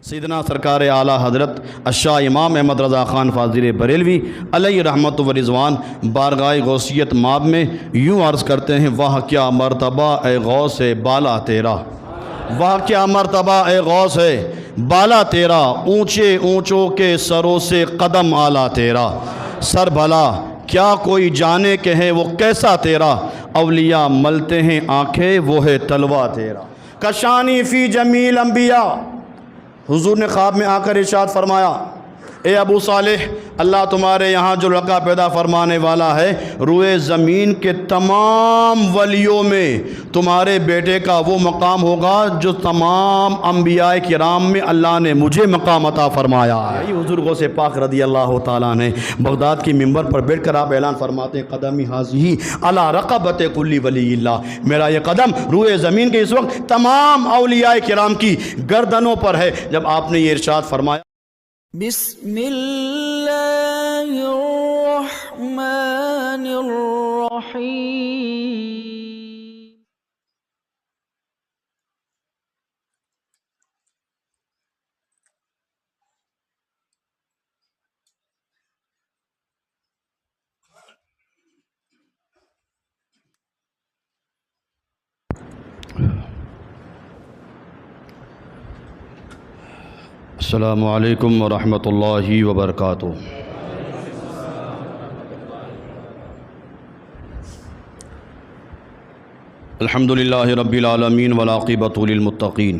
سیدنا سرکار اعلیٰ حضرت الشاہ امام احمد رضا خان فاضل بریلوی علیہ رحمت و رضوان بارگاہ غوثیت ماب میں یوں عرض کرتے ہیں، واہ کیا مرتبہ اے غوث بالا تیرا، واہ کیا مرتبہ اے غوث بالا تیرا، اونچے اونچوں کے سروں سے قدم اعلیٰ تیرا، سر بھلا کیا کوئی جانے کہ ہے وہ کیسا تیرا، اولیاء ملتے ہیں آنکھیں وہ ہے تلوہ تیرا، کشانی فی جمیل انبیاء۔ حضور نے خواب میں آ کر ارشاد فرمایا، اے ابو صالح، اللہ تمہارے یہاں جو لڑکا پیدا فرمانے والا ہے، روئے زمین کے تمام ولیوں میں تمہارے بیٹے کا وہ مقام ہوگا جو تمام انبیاء کرام میں اللہ نے مجھے مقام عطا فرمایا ہے۔ حضور غوث پاک رضی اللہ تعالیٰ نے بغداد کی منبر پر بیٹھ کر آپ اعلان فرماتے ہیں، قدمی حاضی علی رقبت کل ولی اللہ، میرا یہ قدم روئے زمین کے اس وقت تمام اولیاء کرام کی گردنوں پر ہے۔ جب آپ نے یہ ارشاد فرمایا، بسم اللہ الرحمن الرحیم، السلام علیکم ورحمۃ اللہ وبرکاتہ۔ الحمد للہ رب العالمین والعاقبۃ للمتقین،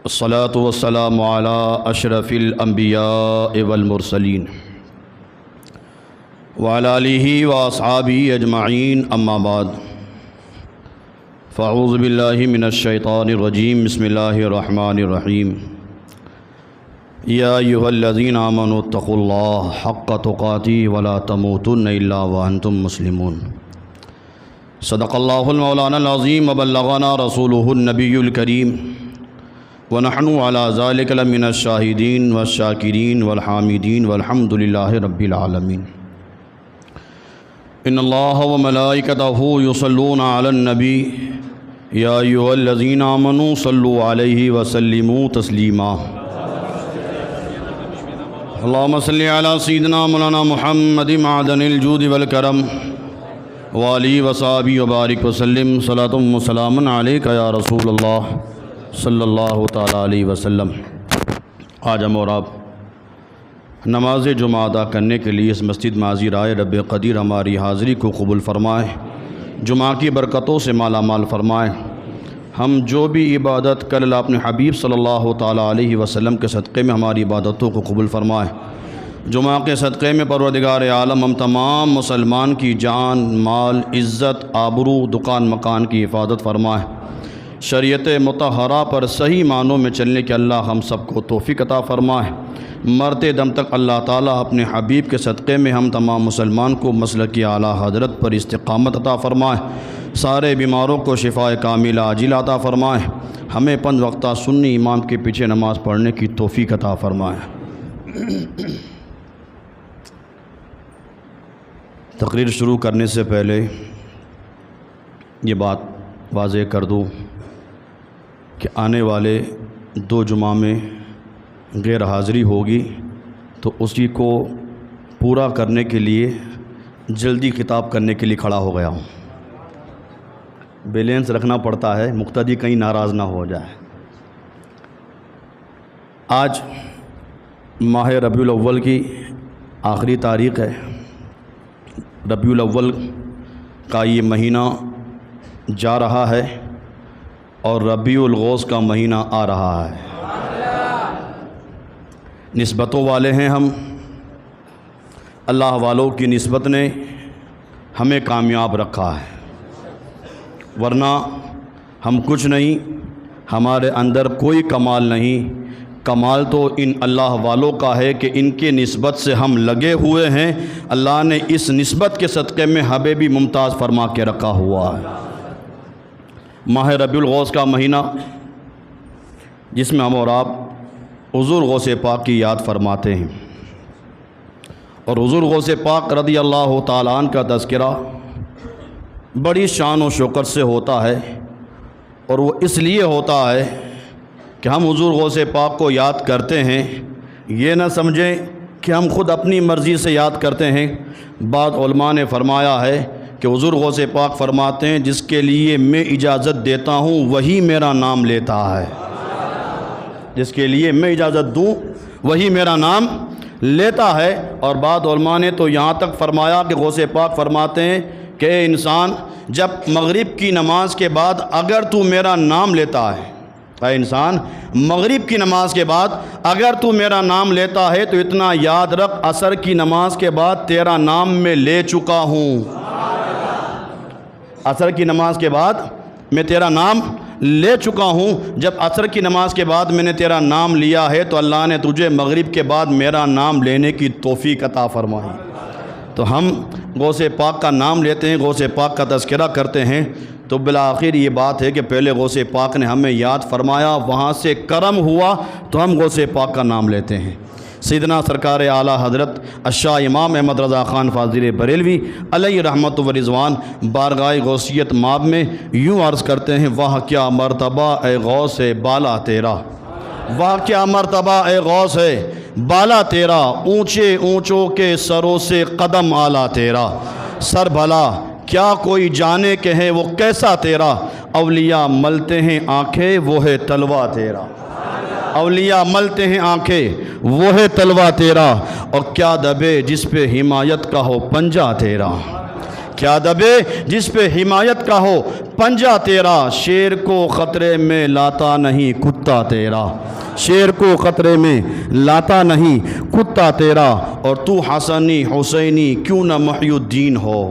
الصلاۃ والسلام علی اشرف الانبیاء والمرسلین وعلی آلہ واصحابہ اجمعین، اما بعد، فاعوذ باللہ من الشیطان الرجیم، بسم اللہ الرحمن الرحیم، یا ایھا الذین آمنوا اتقوا اللہ حق تقاتہ ولا تموتن الا وانتم مسلمون۔ صدق اللہ المولانا العظیم وبلغنا رسولہ النبی الکریم، ونحن علی ذلک لمن الشاہدین والشاکرین والحامدین والحمد للہ رب العالمین۔ ان اللہ وملائکتہ یصلون علی النبی یا ایھا الذین آمنوا صلوا علیہ وسلموا تسلیما۔ اللہم صلی علی سیدنا مولانا محمد معدن الجود والکرم وآلہ وصحبہ وبارک وسلم، صلاۃ و سلام علیک یا رسول اللہ صلی اللہ تعالیٰ علیہ وسلم۔ آج ہم اور آپ نماز جمعہ ادا کرنے کے لیے اس مسجد میں حاضر آئے، رب قدیر ہماری حاضری کو قبول فرمائے، جمعہ کی برکتوں سے مالا مال فرمائے۔ ہم جو بھی عبادت کر اللہ اپنے حبیب صلی اللہ تعالیٰ علیہ وسلم کے صدقے میں ہماری عبادتوں کو قبول فرمائے۔ جمعہ کے صدقے میں پروردگار عالم ہم تمام مسلمان کی جان، مال، عزت، آبرو، دکان مکان کی حفاظت فرمائے۔ شریعت مطہرہ پر صحیح معنوں میں چلنے کے اللہ ہم سب کو توفیق عطا فرمائے۔ مرتے دم تک اللہ تعالیٰ اپنے حبیب کے صدقے میں ہم تمام مسلمان کو مسلک اعلیٰ حضرت پر استقامت عطا فرمائے، سارے بیماروں کو شفاء کاملہ عاجلہ عطا فرمائے، ہمیں 5 وقتہ سنی امام کے پیچھے نماز پڑھنے کی توفیق عطا فرمائے۔ تقریر شروع کرنے سے پہلے یہ بات واضح کر دوں کہ آنے والے 2 جمعہ میں غیر حاضری ہوگی، تو اسی کو پورا کرنے کے لیے جلدی خطاب کرنے کے لیے کھڑا ہو گیا ہوں۔ بیلنس رکھنا پڑتا ہے، مقتدی کہیں ناراض نہ ہو جائے۔ آج ماہ ربیع الاول کی آخری تاریخ ہے۔ ربیع الاول کا یہ مہینہ جا رہا ہے اور ربیع الغوث کا مہینہ آ رہا ہے۔ نسبتوں والے ہیں ہم، اللہ والوں کی نسبت نے ہمیں کامیاب رکھا ہے، ورنہ ہم کچھ نہیں، ہمارے اندر کوئی کمال نہیں۔ کمال تو ان اللہ والوں کا ہے کہ ان کے نسبت سے ہم لگے ہوئے ہیں، اللہ نے اس نسبت کے صدقے میں ہمیں بھی ممتاز فرما کے رکھا ہوا ہے۔ ماہ ربیع الغوث کا مہینہ، جس میں ہم اور آپ حضور غوث پاک کی یاد فرماتے ہیں، اور حضور غوث پاک رضی اللہ تعالیٰ عنہ کا تذکرہ بڑی شان و شوکت سے ہوتا ہے، اور وہ اس لیے ہوتا ہے کہ ہم حضور غوث پاک کو یاد کرتے ہیں، یہ نہ سمجھیں کہ ہم خود اپنی مرضی سے یاد کرتے ہیں۔ بعض علماء نے فرمایا ہے کہ حضور غوث پاک فرماتے ہیں جس کے لیے میں اجازت دیتا ہوں وہی میرا نام لیتا ہے، جس کے لیے میں اجازت دوں وہی میرا نام لیتا ہے۔ اور بعض علماء نے تو یہاں تک فرمایا کہ غوث پاک فرماتے ہیں کہ اے انسان، جب مغرب کی نماز کے بعد اگر تو میرا نام لیتا ہے، اے انسان مغرب کی نماز کے بعد اگر تو میرا نام لیتا ہے تو اتنا یاد رکھ عصر کی نماز کے بعد تیرا نام میں لے چکا ہوں۔ عصر کی نماز کے بعد میں تیرا نام لے چکا ہوں۔ جب عصر کی نماز کے بعد میں نے تیرا نام لیا ہے تو اللہ نے تجھے مغرب کے بعد میرا نام لینے کی توفیق عطا فرمائی۔ تو ہم غوث پاک کا نام لیتے ہیں، غوث پاک کا تذکرہ کرتے ہیں، تو بالآخر یہ بات ہے کہ پہلے غوث پاک نے ہمیں یاد فرمایا، وہاں سے کرم ہوا تو ہم غوث پاک کا نام لیتے ہیں۔ سیدنا سرکار اعلیٰ حضرت الشاہ امام احمد رضا خان فاضل بریلوی علیہ رحمت و رضوان بارگاہ غوثیت ماب میں یوں عرض کرتے ہیں، واہ کیا مرتبہ اے غوث بالا تیرا، واہ کیا مرتبہ اے غوث ہے بالا تیرا، اونچے اونچوں کے سروں سے قدم اعلیٰ تیرا، سر بھلا کیا کوئی جانے کہ ہے وہ کیسا تیرا، اولیاء ملتے ہیں آنکھیں وہ ہے تلوہ تیرا، اولیاء ملتے ہیں آنکھیں وہ ہے تلوہ تیرا، اور کیا دبے جس پہ حمایت کا ہو پنجہ تیرا، کیا دبے جس پہ حمایت کا ہو پنجہ تیرا، شیر کو خطرے میں لاتا نہیں کتا تیرا، شیر کو خطرے میں لاتا نہیں کتا تیرا، اور تو حسنی حسینی کیوں نہ محی الدین ہو،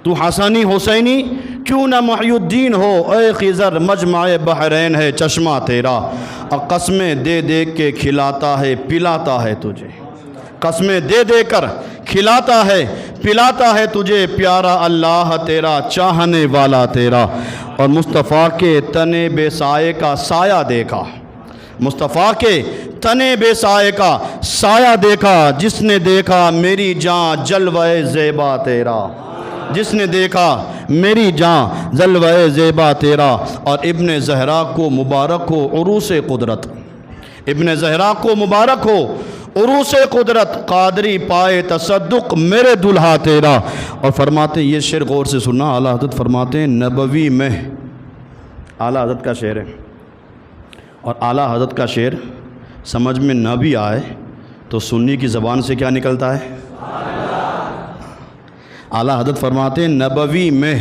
تو حسنی حسینی کیوں نہ محی الدین ہو، اے خضر مجمع بحرین ہے چشمہ تیرا، اور قسمیں دے دے کے کھلاتا ہے پلاتا ہے تجھے، قسمیں دے دے کر کھلاتا ہے پلاتا ہے تجھے، پیارا اللہ تیرا چاہنے والا تیرا، اور مصطفیٰ کے تنے بے سائے کا سایہ دیکھا، مصطفیٰ کے تنے بے سائے کا سایہ دیکھا، جس نے دیکھا میری جان جلوہ زیبا تیرا، جس نے دیکھا میری جان جلوہ زیبا تیرا، اور ابن زہرا کو مبارک ہو عروس قدرت، ابن زہرا کو مبارک ہو عروس قدرت، قادری پائے تصدق میرے دلہا تیرا۔ اور فرماتے ہیں، یہ شعر غور سے سننا، اعلیٰ حضرت فرماتے ہیں نبوی میں، اعلیٰ حضرت کا شعر ہے، اور اعلیٰ حضرت کا شعر سمجھ میں نہ بھی آئے تو سنی کی زبان سے کیا نکلتا ہے؟ اعلیٰ حضرت فرماتے ہیں نبوی میں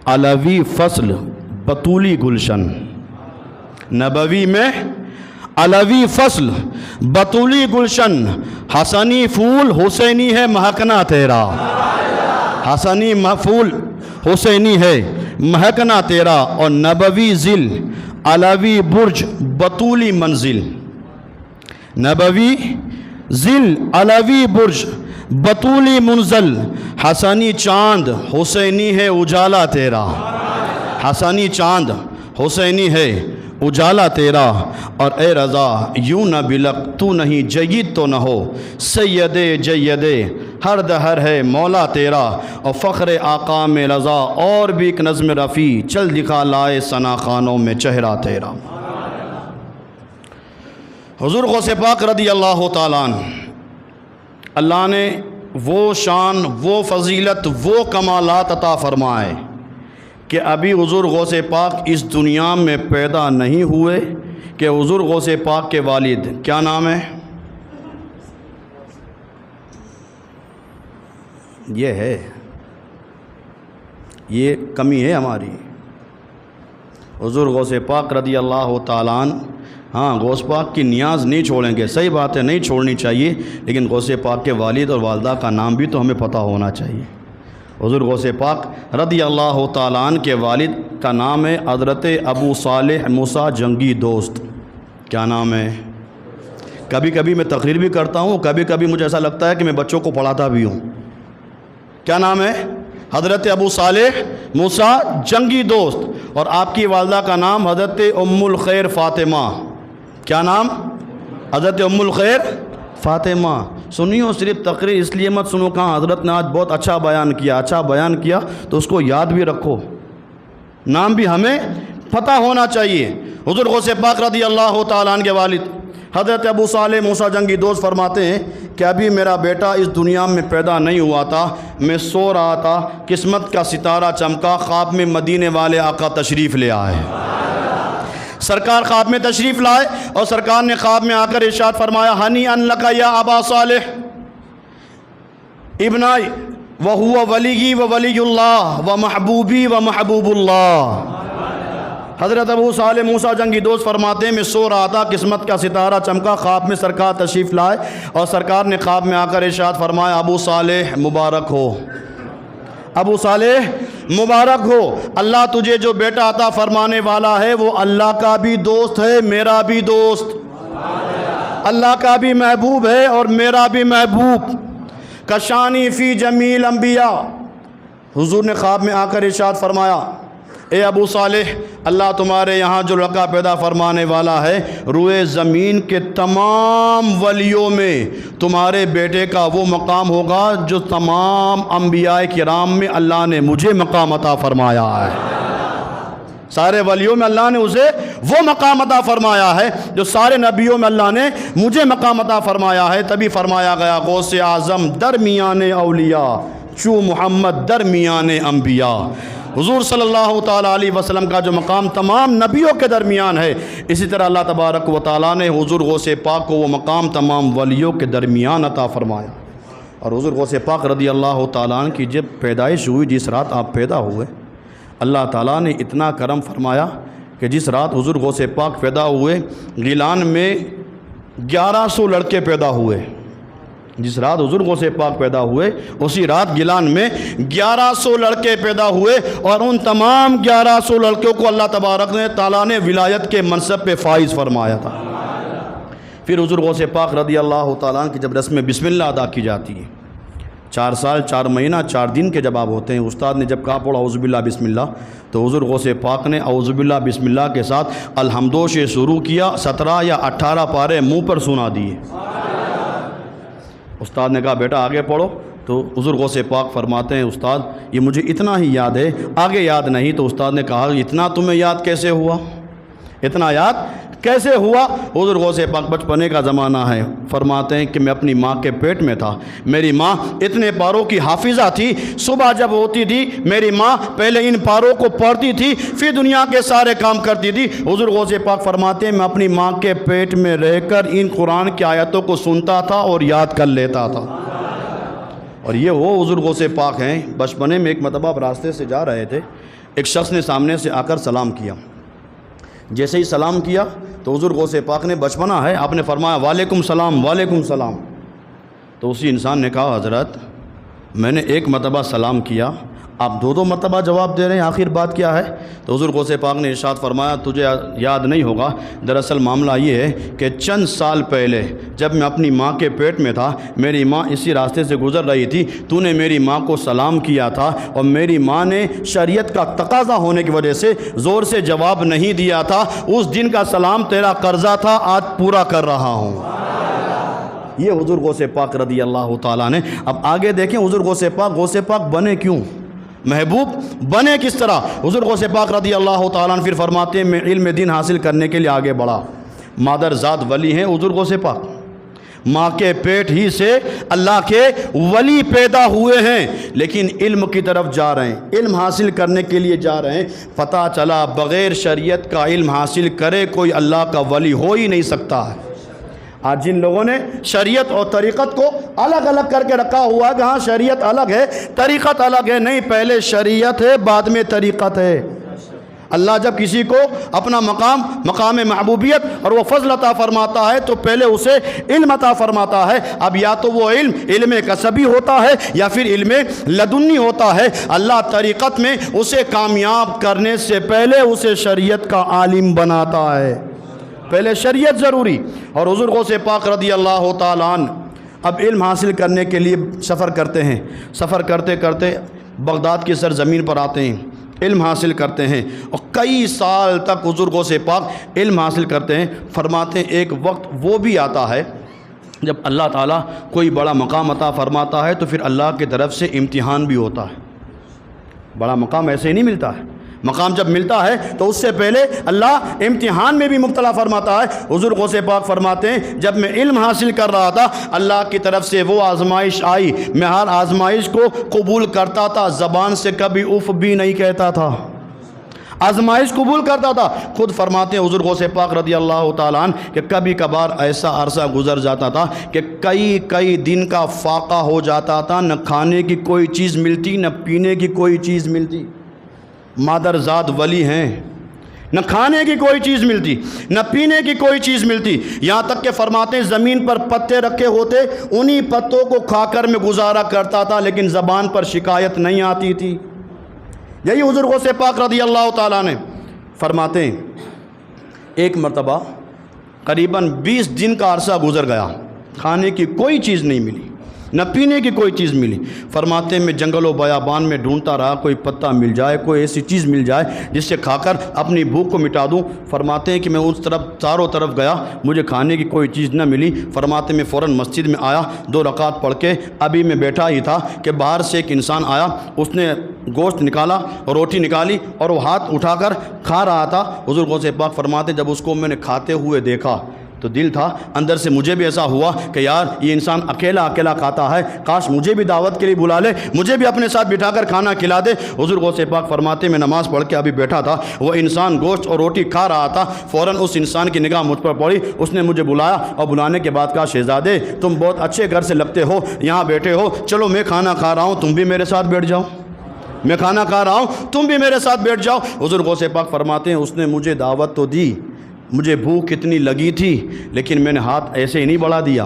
علوی فصل بطولی گلشن، نبوی میں علوی فصل بطولی گلشن، حسنی پھول حسینی ہے مہکنا تیرا، حسنی پھول حسینی ہے مہکنا تیرا، اور نبوی ذل علوی برج بطولی منزل، نبوی ذل علوی برج بطولی منزل، حسنی چاند حسینی ہے اجالا تیرا، حسنی چاند حسینی ہے اجالا تیرا، اور اے رضا یوں نہ بلک تو نہیں جید تو نہ ہو، سید جید ہر دہر ہے مولا تیرا، اور فخر آقا میں رضا اور بھی ایک نظم رفیع چل دکھا لائے ثنا خانوں میں چہرہ تیرا۔ حضور غوث پاک رضی اللہ تعالیٰ عنہ، اللہ نے وہ شان، وہ فضیلت، وہ کمالات عطا فرمائے کہ ابھی حضور غوث پاک اس دنیا میں پیدا نہیں ہوئے کہ حضور غوث پاک کے والد کیا نام ہے؟ یہ ہے، یہ کمی ہے ہماری۔ حضور غوث پاک رضی اللہ تعالیٰ عنہ، ہاں غوث پاک کی نیاز نہیں چھوڑیں گے، صحیح بات ہے نہیں چھوڑنی چاہیے، لیکن غوث پاک کے والد اور والدہ کا نام بھی تو ہمیں پتہ ہونا چاہیے۔ حضور غوث پاک رضی اللہ تعالیٰ عنہ کے والد کا نام ہے حضرت ابو صالح موسیٰ جنگی دوست۔ کیا نام ہے؟ کبھی کبھی میں تقریر بھی کرتا ہوں، کبھی کبھی مجھے ایسا لگتا ہے کہ میں بچوں کو پڑھاتا بھی ہوں۔ کیا نام ہے؟ حضرت ابو صالح موسیٰ جنگی دوست، اور آپ کی والدہ کا نام حضرت ام الخیر فاطمہ۔ کیا نام؟ حضرت ام الخیر فاطمہ۔ سنیو صرف تقریر اس لیے مت سنو کہاں حضرت نے آج بہت اچھا بیان کیا، اچھا بیان کیا تو اس کو یاد بھی رکھو، نام بھی ہمیں پتہ ہونا چاہیے۔ حضور غوث پاک رضی اللہ تعالیٰ عنہ کے والد حضرت ابو صالح موسیٰ جنگی دوست فرماتے ہیں کہ ابھی میرا بیٹا اس دنیا میں پیدا نہیں ہوا تھا، میں سو رہا تھا، قسمت کا ستارہ چمکا، خواب میں مدینے والے آقا تشریف لے آئے۔ سرکار خواب میں تشریف لائے اور سرکار نے خواب میں آ کر ارشاد فرمایا، ہنی ان لک یا ابا صالح ابنائی وہو ولی و ولی اللہ و محبوبی و محبوب اللہ۔ حضرت ابو صالح موسیٰ جنگی دوست فرماتے ہیں میں سو رہا تھا، قسمت کا ستارہ چمکا، خواب میں سرکار تشریف لائے اور سرکار نے خواب میں آ کر ارشاد فرمایا، ابو صالح مبارک ہو، ابو صالح مبارک ہو، اللہ تجھے جو بیٹا عطا فرمانے والا ہے وہ اللہ کا بھی دوست ہے، میرا بھی دوست، اللہ کا بھی محبوب ہے اور میرا بھی محبوب، کشانی فی جمیل انبیاء۔ حضور نے خواب میں آ کر ارشاد فرمایا، اے ابو صالح، اللہ تمہارے یہاں جو لڑکا پیدا فرمانے والا ہے، روئے زمین کے تمام ولیوں میں تمہارے بیٹے کا وہ مقام ہوگا جو تمام انبیاء کرام میں اللہ نے مجھے مقام عطا فرمایا ہے۔ سارے ولیوں میں اللہ نے اسے وہ مقام عطا فرمایا ہے جو سارے نبیوں میں اللہ نے مجھے مقام عطا فرمایا ہے۔ تبھی فرمایا گیا، غوث اعظم درمیان اولیاء چو محمد درمیان انبیاء۔ حضور صلی اللہ تعالیٰ علیہ وسلم کا جو مقام تمام نبیوں کے درمیان ہے، اسی طرح اللہ تبارک و تعالیٰ نے حضور غوث پاک کو وہ مقام تمام ولیوں کے درمیان عطا فرمایا۔ اور حضور غوث پاک رضی اللہ تعالیٰ عنہ کی جب پیدائش ہوئی، جس رات آپ پیدا ہوئے، اللہ تعالیٰ نے اتنا کرم فرمایا کہ جس رات حضور غوث پاک پیدا ہوئے، گیلان میں 1100 لڑکے پیدا ہوئے۔ جس رات حضور غوث پاک پیدا ہوئے اسی رات گیلان میں 1100 لڑکے پیدا ہوئے، اور ان تمام 1100 لڑکوں کو اللہ تبارک تعالیٰ نے ولایت کے منصب پہ فائز فرمایا تھا۔ پھر حضور غوث پاک رضی اللہ تعالیٰ کی جب رسم بسم اللہ ادا کی جاتی ہے، 4 سال 4 مہینہ 4 دن کے جب آپ ہوتے ہیں، استاد نے جب کہا پڑھا اعوذ باللہ بسم اللہ، تو حضور غوث پاک نے اعوذ باللہ بسم اللہ کے ساتھ الحمدو سے شروع کیا، 17 یا 18 پارے منہ پر سنا دیے۔ استاد نے کہا بیٹا آگے پڑھو، تو حضور غوث پاک فرماتے ہیں استاد یہ مجھے اتنا ہی یاد ہے، آگے یاد نہیں۔ تو استاد نے کہا اتنا تمہیں یاد کیسے ہوا، اتنا یاد کیسے ہوا؟ حضور غوث پاک بچپنے کا زمانہ ہے، فرماتے ہیں کہ میں اپنی ماں کے پیٹ میں تھا، میری ماں اتنے پاروں کی حافظہ تھی، صبح جب ہوتی تھی میری ماں پہلے ان پاروں کو پڑھتی تھی، پھر دنیا کے سارے کام کرتی تھی۔ حضور غوث پاک فرماتے ہیں میں اپنی ماں کے پیٹ میں رہ کر ان قرآن کی آیتوں کو سنتا تھا اور یاد کر لیتا تھا۔ اور یہ وہ حضور غوث پاک ہیں، بچپنے میں ایک مرتبہ آپ راستے سے جا رہے تھے، ایک شخص نے سامنے سے آ کر سلام کیا، جیسے ہی سلام کیا تو حضور غوث پاک نے، بچپنا ہے، آپ نے فرمایا وعلیکم السلام وعلیکم السلام۔ تو اسی انسان نے کہا حضرت میں نے ایک مرتبہ سلام کیا، آپ 2 مرتبہ جواب دے رہے ہیں، آخر بات کیا ہے؟ تو حضور غوث پاک نے ارشاد فرمایا تجھے یاد نہیں ہوگا، دراصل معاملہ یہ ہے کہ چند سال پہلے جب میں اپنی ماں کے پیٹ میں تھا، میری ماں اسی راستے سے گزر رہی تھی، تو نے میری ماں کو سلام کیا تھا اور میری ماں نے شریعت کا تقاضا ہونے کی وجہ سے زور سے جواب نہیں دیا تھا، اس دن کا سلام تیرا قرضہ تھا، آج پورا کر رہا ہوں۔ یہ حضور غوث پاک رضی اللہ تعالیٰ نے۔ اب آگے دیکھیں حضور غوث پاک بنے کیوں، محبوب بنے کس طرح؟ حضور غوث پاک رضی اللہ تعالیٰ نے پھر فرماتے ہیں میں علم دین حاصل کرنے کے لیے آگے بڑھا، مادر ذات ولی ہیں حضور غوث پاک، ماں کے پیٹ ہی سے اللہ کے ولی پیدا ہوئے ہیں، لیکن علم کی طرف جا رہے ہیں، علم حاصل کرنے کے لیے جا رہے ہیں، پتہ چلا بغیر شریعت کا علم حاصل کرے کوئی اللہ کا ولی ہو ہی نہیں سکتا ہے۔ آج جن لوگوں نے شریعت اور طریقت کو الگ الگ کر کے رکھا ہوا ہے کہ ہاں شریعت الگ ہے طریقت الگ ہے، نہیں، پہلے شریعت ہے بعد میں طریقت ہے۔ اللہ جب کسی کو اپنا مقام محبوبیت اور وہ فضل عطا فرماتا ہے تو پہلے اسے علم عطا فرماتا ہے۔ اب یا تو وہ علم کسبی ہوتا ہے یا پھر علم لدنی ہوتا ہے۔ اللہ طریقت میں اسے کامیاب کرنے سے پہلے اسے شریعت کا عالم بناتا ہے، پہلے شریعت ضروری۔ اور حضور غوث پاک رضی اللہ تعالیٰ عنہ اب علم حاصل کرنے کے لیے سفر کرتے ہیں، سفر کرتے کرتے بغداد کی سرزمین پر آتے ہیں، علم حاصل کرتے ہیں اور کئی سال تک حضور غوث پاک علم حاصل کرتے ہیں۔ فرماتے ہیں ایک وقت وہ بھی آتا ہے جب اللہ تعالیٰ کوئی بڑا مقام عطا فرماتا ہے تو پھر اللہ کی طرف سے امتحان بھی ہوتا ہے۔ بڑا مقام ایسے ہی نہیں ملتا ہے، مقام جب ملتا ہے تو اس سے پہلے اللہ امتحان میں بھی مبتلا فرماتا ہے۔ حضور غوث پاک فرماتے ہیں جب میں علم حاصل کر رہا تھا اللہ کی طرف سے وہ آزمائش آئی، میں ہر آزمائش کو قبول کرتا تھا، زبان سے کبھی اف بھی نہیں کہتا تھا، آزمائش قبول کرتا تھا۔ خود فرماتے ہیں حضور غوث پاک رضی اللہ تعالیٰ عنہ کہ کبھی کبھار ایسا عرصہ گزر جاتا تھا کہ کئی دن کا فاقہ ہو جاتا تھا، نہ کھانے کی کوئی چیز ملتی نہ پینے کی کوئی چیز ملتی۔ مادر ذات ولی ہیں، نہ کھانے کی کوئی چیز ملتی نہ پینے کی کوئی چیز ملتی، یہاں تک کہ فرماتے ہیں زمین پر پتے رکھے ہوتے انہی پتوں کو کھا کر میں گزارا کرتا تھا، لیکن زبان پر شکایت نہیں آتی تھی۔ یہی حضور غوث پاک رضی اللہ تعالیٰ نے فرماتے ہیں ایک مرتبہ قریباً 20 دن کا عرصہ گزر گیا، کھانے کی کوئی چیز نہیں ملی نہ پینے کی کوئی چیز ملی۔ فرماتے ہیں میں جنگل و بیابان میں ڈھونڈتا رہا کوئی پتا مل جائے، کوئی ایسی چیز مل جائے جس سے کھا کر اپنی بھوک کو مٹا دوں۔ فرماتے ہیں کہ میں اس طرف چاروں طرف گیا، مجھے کھانے کی کوئی چیز نہ ملی۔ فرماتے میں فوراً مسجد میں آیا، 2 رکعت پڑھ کے ابھی میں بیٹھا ہی تھا کہ باہر سے ایک انسان آیا، اس نے گوشت نکالا، روٹی نکالی اور وہ ہاتھ اٹھا کر کھا رہا تھا۔ حضور غوث پاک فرماتے جب اس کو میں نے کھاتے ہوئے دیکھا تو دل تھا اندر سے مجھے بھی ایسا ہوا کہ یار یہ انسان اکیلا کھاتا ہے، کاش مجھے بھی دعوت کے لیے بلا لے، مجھے بھی اپنے ساتھ بٹھا کر کھانا کھلا دے۔ حضور غوث پاک فرماتے میں نماز پڑھ کے ابھی بیٹھا تھا، وہ انسان گوشت اور روٹی کھا رہا تھا، فوراً اس انسان کی نگاہ مجھ پر پڑی، اس نے مجھے بلایا اور بلانے کے بعد کہا شہزادے تم بہت اچھے گھر سے لگتے ہو، یہاں بیٹھے ہو، چلو میں کھانا کھا رہا ہوں تم بھی میرے ساتھ بیٹھ جاؤ، میں کھانا کھا رہا ہوں تم بھی میرے ساتھ بیٹھ جاؤ۔ حضور غوث پاک فرماتے ہیں اس نے مجھے دعوت تو دی، مجھے بھوک اتنی لگی تھی لیکن میں نے ہاتھ ایسے ہی نہیں بڑھا دیا،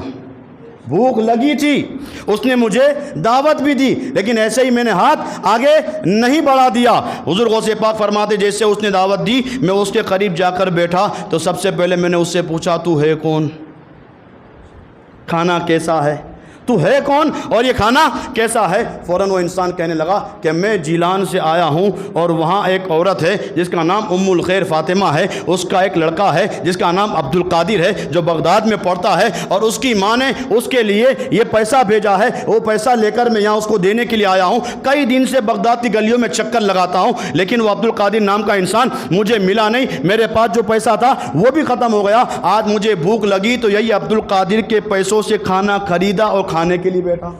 بھوک لگی تھی اس نے مجھے دعوت بھی دی لیکن ایسے ہی میں نے ہاتھ آگے نہیں بڑھا دیا۔ حضور غوث پاک فرماتے جیسے اس نے دعوت دی میں اس کے قریب جا کر بیٹھا تو سب سے پہلے میں نے اس سے پوچھا تو ہے کون، کھانا کیسا ہے، تو ہے کون اور یہ کھانا کیسا ہے؟ فوراً وہ انسان کہنے لگا کہ میں جیلان سے آیا ہوں اور وہاں ایک عورت ہے جس کا نام ام الخیر فاطمہ ہے، اس کا ایک لڑکا ہے جس کا نام عبد القادر ہے جو بغداد میں پڑھتا ہے اور اس کی ماں نے اس کے لیے یہ پیسہ بھیجا ہے، وہ پیسہ لے کر میں یہاں اس کو دینے کے لیے آیا ہوں، کئی دن سے بغداد کی گلیوں میں چکر لگاتا ہوں لیکن وہ عبد القادر نام کا انسان مجھے ملا نہیں، میرے پاس جو پیسہ تھا وہ بھی ختم ہو گیا، آج مجھے بھوک لگی تو یہی عبد القادر کے پیسوں سے کھانا خریدا اور کھانے کے لیے بیٹھا،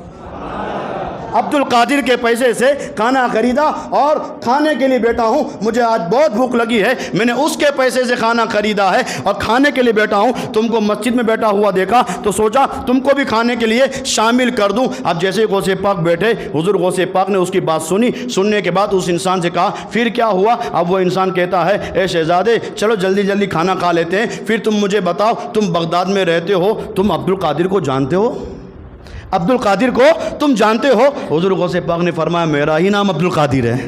عبد القادر کے پیسے سے کھانا خریدا اور کھانے کے لیے بیٹھا ہوں، مجھے آج بہت بھوک لگی ہے، میں نے اس کے پیسے سے کھانا خریدا ہے اور کھانے کے لیے بیٹھا ہوں، تم کو مسجد میں بیٹھا ہوا دیکھا تو سوچا تم کو بھی کھانے کے لیے شامل کر دوں۔ اب جیسے غوث پاک بیٹھے حضور غوث پاک نے اس کی بات سنی، سننے کے بعد اس انسان سے کہا پھر کیا ہوا؟ اب وہ انسان کہتا ہے اے شہزادے چلو جلدی جلدی کھانا کھا لیتے ہیں، پھر تم مجھے بتاؤ تم بغداد میں رہتے ہو، تم عبد القادر کو جانتے ہو؟ عبد القادر کو تم جانتے ہو؟ حضور غوث پاک نے فرمایا میرا ہی نام عبد القادر ہے،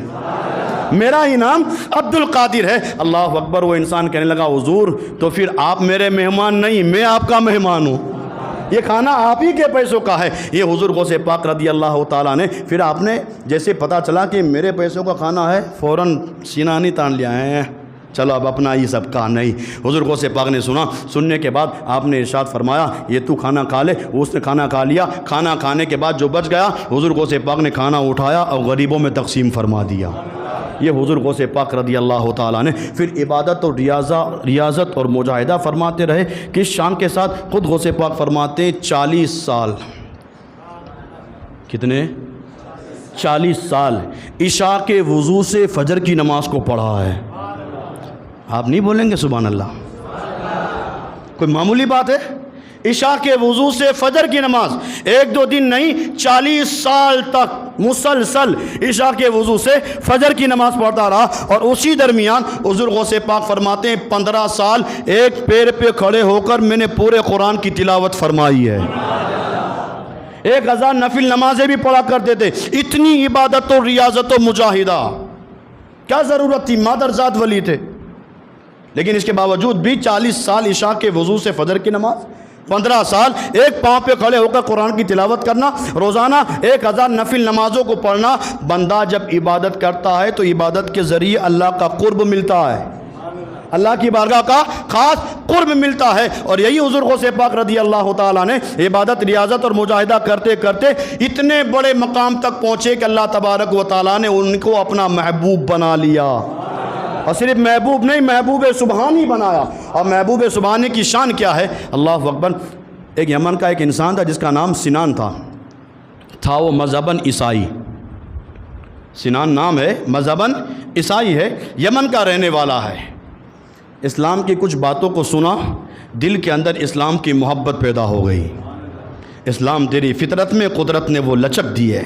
میرا ہی نام عبد القادر ہے۔ اللہ اکبر۔ وہ انسان کہنے لگا حضور تو پھر آپ میرے مہمان نہیں، میں آپ کا مہمان ہوں، یہ کھانا آپ ہی کے پیسوں کا ہے۔ یہ حضور غوث پاک رضی اللہ تعالیٰ نے پھر آپ نے جیسے پتہ چلا کہ میرے پیسوں کا کھانا ہے فوراً سینہ نہیں تان لیا ہے، چلو اب اپنا یہ سب کا نہیں۔ حضور غوث پاک نے سنا، سننے کے بعد آپ نے ارشاد فرمایا یہ تو کھانا کھا لے، اس نے کھانا کھا لیا، کھانا کھانے کے بعد جو بچ گیا حضور غوث پاک نے کھانا اٹھایا اور غریبوں میں تقسیم فرما دیا۔ یہ حضور غوث پاک رضی اللہ تعالیٰ نے پھر عبادت اور ریاضت اور مجاہدہ فرماتے رہے کہ اس شان کے ساتھ خود غوث پاک فرماتے ہیں 40 سال، کتنے؟ 40 سال عشاء کے وضو سے فجر کی نماز کو پڑھا ہے۔ آپ نہیں بولیں گے سبحان اللہ؟ کوئی معمولی بات ہے؟ عشاء کے وضو سے فجر کی نماز 1-2 دن نہیں 40 سال تک مسلسل عشاء کے وضو سے فجر کی نماز پڑھتا رہا، اور اسی درمیان حضور غوث پاک فرماتے ہیں 15 سال ایک پیر پہ کھڑے ہو کر میں نے پورے قرآن کی تلاوت فرمائی ہے، 1000 نفل نمازیں بھی پڑھا کرتے تھے۔ اتنی عبادت و ریاضت و مجاہدہ کیا ضرورت تھی؟ مادر ذات ولی تھے، لیکن اس کے باوجود بھی 40 سال عشاء کے وضو سے فجر کی نماز، 15 سال ایک پاؤں پہ کھڑے ہو کر قرآن کی تلاوت کرنا، روزانہ 1000 نفل نمازوں کو پڑھنا۔ بندہ جب عبادت کرتا ہے تو عبادت کے ذریعے اللہ کا قرب ملتا ہے، اللہ کی بارگاہ کا خاص قرب ملتا ہے، اور یہی حضور غوث پاک رضی اللہ تعالیٰ نے عبادت ریاضت اور مجاہدہ کرتے کرتے اتنے بڑے مقام تک پہنچے کہ اللہ تبارک و تعالیٰ نے ان کو اپنا محبوب بنا لیا۔ اور صرف محبوب نہیں، محبوب سبحانی بنایا. اور محبوب سبحانی کی شان کیا ہے؟ اللہ اکبر. ایک یمن کا ایک انسان تھا جس کا نام سنان تھا وہ مذہباً عیسائی. سنان نام ہے، مذہباً عیسائی ہے، یمن کا رہنے والا ہے. اسلام کی کچھ باتوں کو سنا، دل کے اندر اسلام کی محبت پیدا ہو گئی. اسلام تیری فطرت میں قدرت نے وہ لچک دی ہے.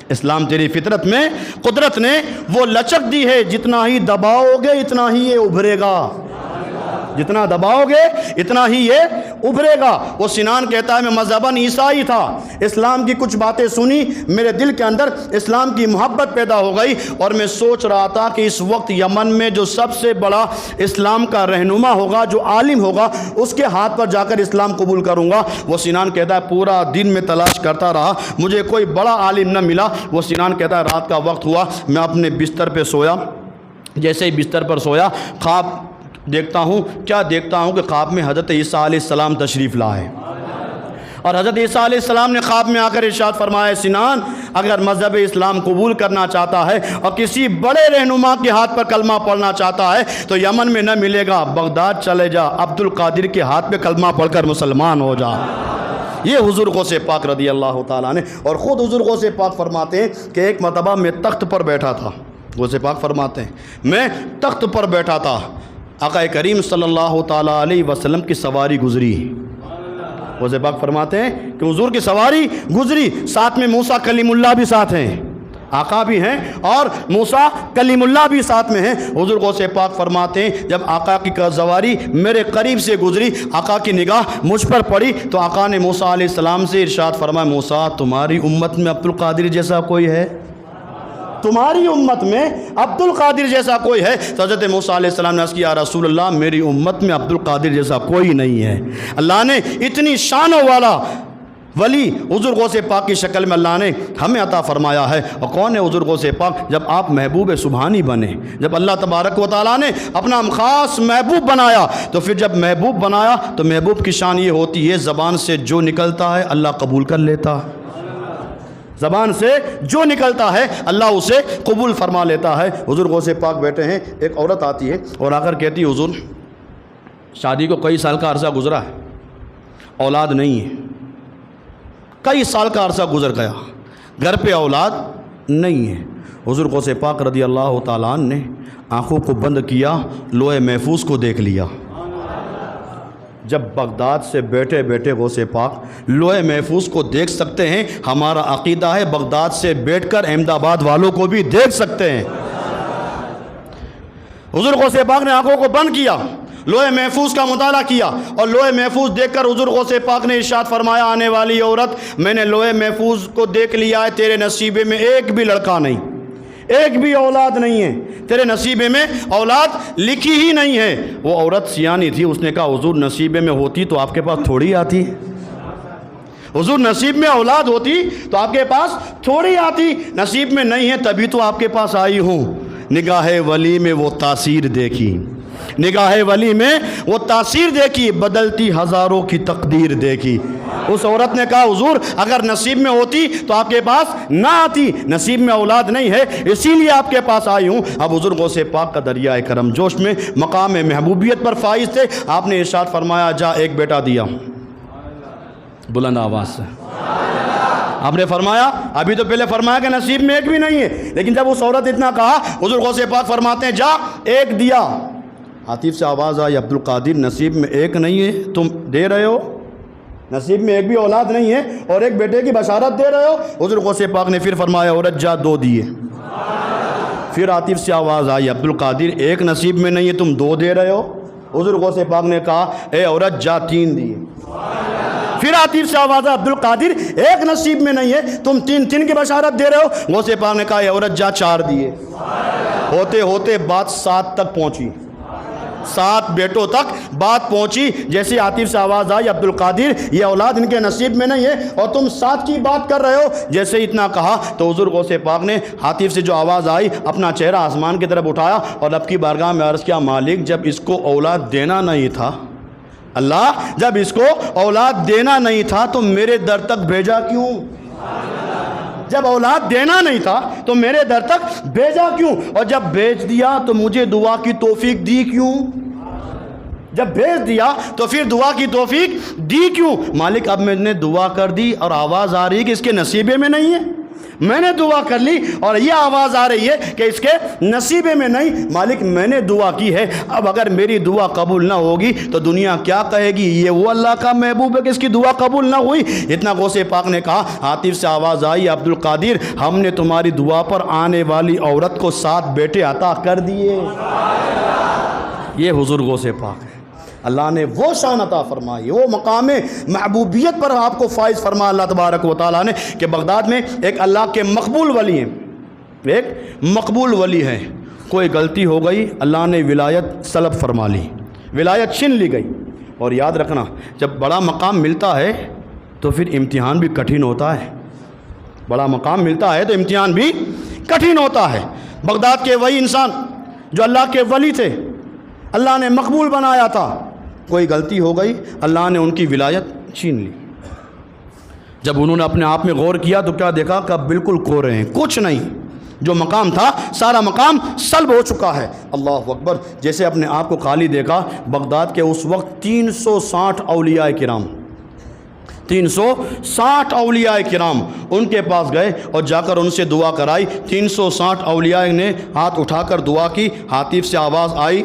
اسلام تیری فطرت میں قدرت نے وہ لچک دی ہے. جتنا ہی دباؤ گے اتنا ہی یہ ابھرے گا. جتنا دباؤ گے اتنا ہی یہ ابھرے گا. وہ سنان کہتا ہے میں مذہباً عیسائی تھا، اسلام کی کچھ باتیں سنی، میرے دل کے اندر اسلام کی محبت پیدا ہو گئی اور میں سوچ رہا تھا کہ اس وقت یمن میں جو سب سے بڑا اسلام کا رہنما ہوگا، جو عالم ہوگا، اس کے ہاتھ پر جا کر اسلام قبول کروں گا. وہ سنان کہتا ہے پورا دن میں تلاش کرتا رہا، مجھے کوئی بڑا عالم نہ ملا. وہ سنان کہتا ہے رات کا وقت ہوا، میں اپنے بستر پہ سویا. جیسے ہی بستر پر سویا خواب دیکھتا ہوں. کیا دیکھتا ہوں کہ خواب میں حضرت عیسیٰ علیہ السلام تشریف لائے. اور حضرت عیسیٰ علیہ السلام نے خواب میں آ کر ارشاد فرمایا سنان اگر مذہب اسلام قبول کرنا چاہتا ہے اور کسی بڑے رہنما کے ہاتھ پر کلمہ پڑھنا چاہتا ہے تو یمن میں نہ ملے گا، بغداد چلے جا، عبد القادر کے ہاتھ پہ کلمہ پڑھ کر مسلمان ہو جا. یہ حضور غوث پاک رضی اللہ تعالیٰ نے. اور خود حضور غوث پاک فرماتے ہیں کہ ایک مرتبہ میں تخت پر بیٹھا تھا. غوث پاک فرماتے ہیں میں تخت پر بیٹھا تھا، آقا کریم صلی اللہ تعالیٰ علیہ وسلم کی سواری گزری. غوث پاک فرماتے ہیں کہ حضور کی سواری گزری، ساتھ میں موسیٰ کلیم اللہ بھی ساتھ ہیں، آقا بھی ہیں اور موسیٰ کلیم اللہ بھی ساتھ میں ہیں. حضور غوث پاک فرماتے ہیں جب آقا کی سواری میرے قریب سے گزری، آقا کی نگاہ مجھ پر پڑی تو آقا نے موسیٰ علیہ السلام سے ارشاد فرمایا موسیٰ تمہاری امت میں عبد القادر جیسا کوئی ہے؟ تمہاری امت میں عبد القادر جیسا کوئی ہے؟ تو حضرت موسیٰ علیہ السلام نے عرض کیا یا رسول اللہ میری امت میں عبد القادر جیسا کوئی نہیں ہے. اللہ نے اتنی شانوں والا ولی حضور غوث پاک کی شکل میں اللہ نے ہمیں عطا فرمایا ہے. اور کون ہے حضور غوث پاک؟ جب آپ محبوب سبحانی بنے، جب اللہ تبارک و تعالیٰ نے اپنا خاص محبوب بنایا تو پھر جب محبوب بنایا تو محبوب کی شان یہ ہوتی ہے زبان سے جو نکلتا ہے اللہ قبول کر لیتا ہے. زبان سے جو نکلتا ہے اللہ اسے قبول فرما لیتا ہے. حضور غوث پاک بیٹھے ہیں، ایک عورت آتی ہے اور آ کر کہتی ہے حضور شادی کو کئی سال کا عرصہ گزرا ہے، اولاد نہیں ہے، کئی سال کا عرصہ گزر گیا، گھر پہ اولاد نہیں ہے. حضور غوث پاک رضی اللہ تعالیٰ عنہ نے آنکھوں کو بند کیا، لوح محفوظ کو دیکھ لیا. جب بغداد سے بیٹھے بیٹھے غوث پاک لوح محفوظ کو دیکھ سکتے ہیں، ہمارا عقیدہ ہے بغداد سے بیٹھ کر احمد آباد والوں کو بھی دیکھ سکتے ہیں. حضور غوث پاک نے آنکھوں کو بند کیا، لوح محفوظ کا مطالعہ کیا اور لوح محفوظ دیکھ کر حضور غوث پاک نے ارشاد فرمایا آنے والی عورت میں نے لوح محفوظ کو دیکھ لیا ہے، تیرے نصیبے میں ایک بھی لڑکا نہیں، ایک بھی اولاد نہیں ہے، تیرے نصیبے میں اولاد لکھی ہی نہیں ہے. وہ عورت سیانی تھی، اس نے کہا حضور نصیبے میں ہوتی تو آپ کے پاس تھوڑی آتی، حضور نصیب میں اولاد ہوتی تو آپ کے پاس تھوڑی آتی، نصیب میں نہیں ہے تبھی تو آپ کے پاس آئی ہوں. نگاہ ولی میں وہ تاثیر دیکھی، نگاہ ولی میں وہ تاثیر دیکھی، بدلتی ہزاروں کی تقدیر دیکھی. اس عورت نے کہا حضور اگر نصیب میں ہوتی تو آپ کے پاس نہ آتی، نصیب میں اولاد نہیں ہے اسی لیے آپ کے پاس آئی ہوں. اب حضور غوث پاک کا دریائے کرم جوش میں مقام محبوبیت پر فائز تھے. آپ نے ارشاد فرمایا جا ایک بیٹا دیا، بلند آواز سے آپ نے فرمایا، ابھی تو پہلے فرمایا کہ نصیب میں ایک بھی نہیں ہے، لیکن جب اس عورت اتنا کہا حضور غوث پاک فرماتے ہیں جا ایک دیا. عاطف سے آواز آئی عبد القادر نصیب میں ایک نہیں ہے تم دے رہے ہو، نصیب میں ایک بھی اولاد نہیں ہے اور ایک بیٹے کی بشارت دے رہے ہو. حضور غوث پاک نے پھر فرمایا عورت جا دو دیے. پھر عاطف سے آواز آئی عبد القادر ایک نصیب میں نہیں ہے تم دو دے رہے ہو. حضور غوث پاک نے کہا اے عورت جا تین دیے. پھر عاطف سے آواز آئی عبد القادر ایک نصیب میں نہیں ہے تم تین کی بشارت دے رہے ہو. غوث پاک نے کہا اے عورت جا چار دیے. ہوتے ہوتے بات 7 تک پہنچی، 7 بیٹوں تک بات پہنچی. جیسے عاطف سے آواز آئی عبد القادر یہ اولاد ان کے نصیب میں نہیں ہے اور تم 7 کی بات کر رہے ہو. جیسے اتنا کہا تو حضور غوث پاک نے عاطف سے جو آواز آئی اپنا چہرہ آسمان کی طرف اٹھایا اور رب کی بارگاہ میں عرض کیا مالک جب اس کو اولاد دینا نہیں تھا، اللہ جب اس کو اولاد دینا نہیں تھا تو میرے در تک بھیجا کیوں؟ جب اولاد دینا نہیں تھا تو میرے در تک بھیجا کیوں؟ اور جب بھیج دیا تو مجھے دعا کی توفیق دی کیوں؟ جب بھیج دیا تو پھر دعا کی توفیق دی کیوں؟ مالک اب میں نے دعا کر دی اور آواز آ رہی ہے کہ اس کے نصیبے میں نہیں ہے. میں نے دعا کر لی اور یہ آواز آ رہی ہے کہ اس کے نصیبے میں نہیں. مالک میں نے دعا کی ہے، اب اگر میری دعا قبول نہ ہوگی تو دنیا کیا کہے گی؟ یہ وہ اللہ کا محبوب ہے کہ اس کی دعا قبول نہ ہوئی. اتنا غوث پاک نے کہا، عاطف سے آواز آئی، عبد القادر ہم نے تمہاری دعا پر آنے والی عورت کو 7 بیٹے عطا کر دیے. یہ حضور غوث پاک ہے. اللہ نے وہ شان عطا فرمائی، وہ مقام محبوبیت پر آپ کو فائز فرما اللہ تبارک و تعالیٰ نے کہ بغداد میں ایک اللہ کے مقبول ولی ہیں، ایک مقبول ولی ہے. کوئی غلطی ہو گئی، اللہ نے ولایت سلب فرما لی، ولایت چھین لی گئی. اور یاد رکھنا جب بڑا مقام ملتا ہے تو پھر امتحان بھی کٹھن ہوتا ہے. بڑا مقام ملتا ہے تو امتحان بھی کٹھن ہوتا ہے. بغداد کے وہی انسان جو اللہ کے ولی تھے، اللہ نے مقبول بنایا تھا، کوئی غلطی ہو گئی، اللہ نے ان کی ولایت چھین لی. جب انہوں نے اپنے آپ میں غور کیا تو کیا دیکھا کہ بالکل کورے ہیں، کچھ نہیں. جو مقام تھا سارا مقام سلب ہو چکا ہے. اللہ اکبر. جیسے اپنے آپ کو خالی دیکھا. بغداد کے اس وقت 360 اولیاء کرام، 360 اولیاء کرام ان کے پاس گئے اور جا کر ان سے دعا کرائی. 360 اولیاء نے ہاتھ اٹھا کر دعا کی. عاطف سے آواز آئی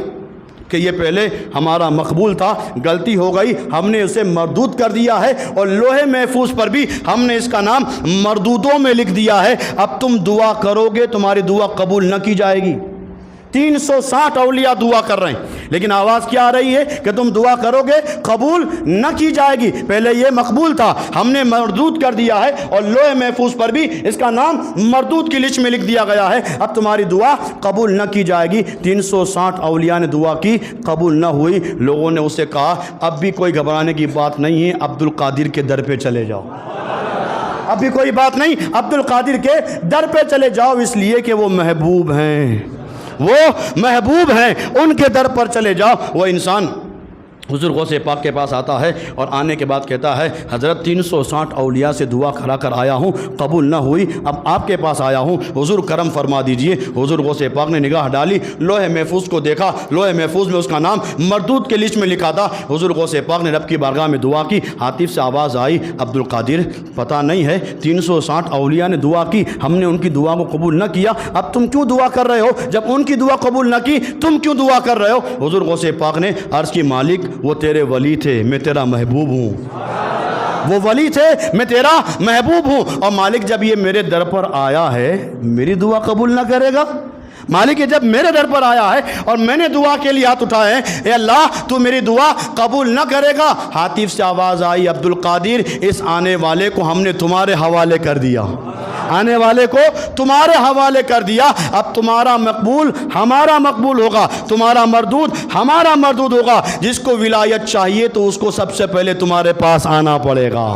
کہ یہ پہلے ہمارا مقبول تھا، غلطی ہو گئی، ہم نے اسے مردود کر دیا ہے اور لوح محفوظ پر بھی ہم نے اس کا نام مردودوں میں لکھ دیا ہے. اب تم دعا کرو گے تمہاری دعا قبول نہ کی جائے گی. 360 اولیاء دعا کر رہے ہیں لیکن آواز کیا آ رہی ہے کہ تم دعا کرو گے قبول نہ کی جائے گی. پہلے یہ مقبول تھا، ہم نے مردود کر دیا ہے اور لوح محفوظ پر بھی اس کا نام مردود کی لسٹ میں لکھ دیا گیا ہے. اب تمہاری دعا قبول نہ کی جائے گی. 360 اولیاء نے دعا کی، قبول نہ ہوئی. لوگوں نے اسے کہا اب بھی کوئی گھبرانے کی بات نہیں ہے، عبد القادر کے در پہ چلے جاؤ. اب بھی کوئی بات نہیں، عبد القادر کے در پہ چلے جاؤ، اس لیے کہ وہ محبوب ہیں، وہ محبوب ہیں، ان کے در پر چلے جاؤ. وہ انسان حضور غوث پاک کے پاس آتا ہے اور آنے کے بعد کہتا ہے حضرت 360 اولیاء سے دعا کرا کر آیا ہوں، قبول نہ ہوئی، اب آپ کے پاس آیا ہوں، حضور کرم فرما دیجئے. حضور غوث پاک نے نگاہ ڈالی، لوح محفوظ کو دیکھا، لوح محفوظ میں اس کا نام مردود کے لسٹ میں لکھا تھا. حضور غوث پاک نے رب کی بارگاہ میں دعا کی. عاطف سے آواز آئی، عبد القادر پتہ نہیں ہے 360 اولیاء نے دعا کی، ہم نے ان کی دعا کو قبول نہ کیا، اب تم کیوں دعا کر رہے ہو؟ جب ان کی دعا قبول نہ کی تم کیوں دعا کر رہے ہو؟ حضور غوث پاک نے عرض کی مالک وہ تیرے ولی تھے، میں تیرا محبوب ہوں. وہ ولی تھے، میں تیرا محبوب ہوں. اور مالک جب یہ میرے در پر آیا ہے میری دعا قبول نہ کرے گا؟ مالک یہ جب میرے در پر آیا ہے اور میں نے دعا کے لیے ہاتھ اٹھائے ہیں، اے اللہ تو میری دعا قبول نہ کرے گا؟ عاطف سے آواز آئی، عبد القادر اس آنے والے کو ہم نے تمہارے حوالے کر دیا، آنے والے کو تمہارے حوالے کر دیا. اب تمہارا مقبول ہمارا مقبول ہوگا، تمہارا مردود ہمارا مردود ہوگا. جس کو ولایت چاہیے تو اس کو سب سے پہلے تمہارے پاس آنا پڑے گا.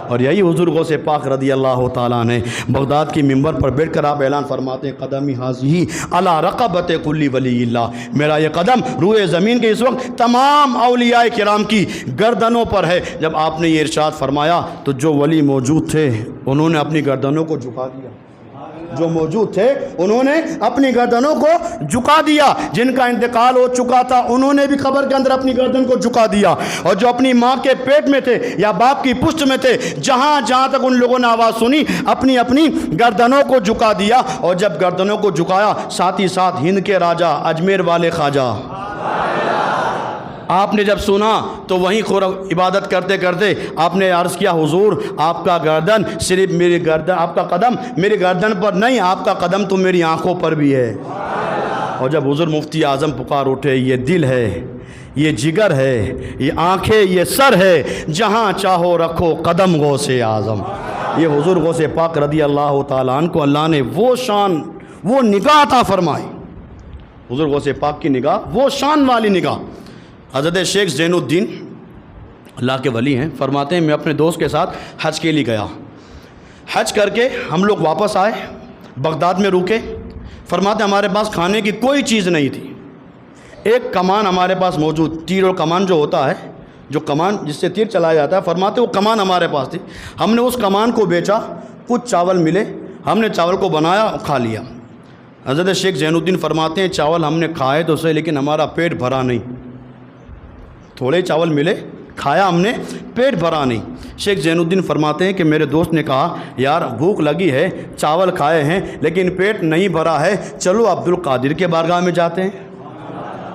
اور یہی حضور غوث پاک رضی اللہ تعالیٰ نے بغداد کی ممبر پر بیٹھ کر آپ اعلان فرماتے ہیں قدمی حاضی علی رقبت کل ولی اللہ، میرا یہ قدم روئے زمین کے اس وقت تمام اولیاء کرام کی گردنوں پر ہے. جب آپ نے یہ ارشاد فرمایا تو جو ولی موجود تھے انہوں نے اپنی گردنوں کو جھکا دیا، جو موجود تھے انہوں نے اپنی گردنوں کو جھکا دیا. جن کا انتقال ہو چکا تھا انہوں نے بھی قبر کے اندر اپنی گردن کو جھکا دیا، اور جو اپنی ماں کے پیٹ میں تھے یا باپ کی پشت میں تھے، جہاں جہاں تک ان لوگوں نے آواز سنی اپنی اپنی گردنوں کو جھکا دیا. اور جب گردنوں کو جھکایا ساتھ ہی ساتھ ہند کے راجہ اجمیر والے خواجہ آپ نے جب سنا تو وہیں عبادت کرتے کرتے آپ نے عرض کیا حضور آپ کا گردن صرف میری گردن، آپ کا قدم میری گردن پر نہیں، آپ کا قدم تو میری آنکھوں پر بھی ہے. اور جب حضور مفتی اعظم پکار اٹھے، یہ دل ہے، یہ جگر ہے، یہ آنکھیں، یہ سر ہے، جہاں چاہو رکھو قدم غوث اعظم. یہ حضور غوث پاک رضی اللہ تعالیٰ عنہ کو اللہ نے وہ شان، وہ نگاہ عطا فرمائی. حضور غوث پاک کی نگاہ وہ شان والی نگاہ. حضرت شیخ زین الدین اللہ کے ولی ہیں، فرماتے ہیں میں اپنے دوست کے ساتھ حج کے لیے گیا، حج کر کے ہم لوگ واپس آئے، بغداد میں رکے. فرماتے ہیں ہمارے پاس کھانے کی کوئی چیز نہیں تھی. ایک کمان ہمارے پاس موجود، تیر اور کمان جو ہوتا ہے، جو کمان جس سے تیر چلایا جاتا ہے، فرماتے وہ کمان ہمارے پاس تھی. ہم نے اس کمان کو بیچا کچھ چاول ملے، ہم نے چاول کو بنایا، کھا لیا۔ حضرت شیخ زین الدین فرماتے ہیں چاول ہم نے کھائے تو صحیح لیکن ہمارا پیٹ بھرا نہیں، تھوڑے چاول ملے، کھایا ہم نے، پیٹ بھرا نہیں۔ شیخ زین الدین فرماتے ہیں کہ میرے دوست نے کہا یار بھوک لگی ہے، چاول کھائے ہیں لیکن پیٹ نہیں بھرا ہے، چلو عبد القادر کے بارگاہ میں جاتے ہیں،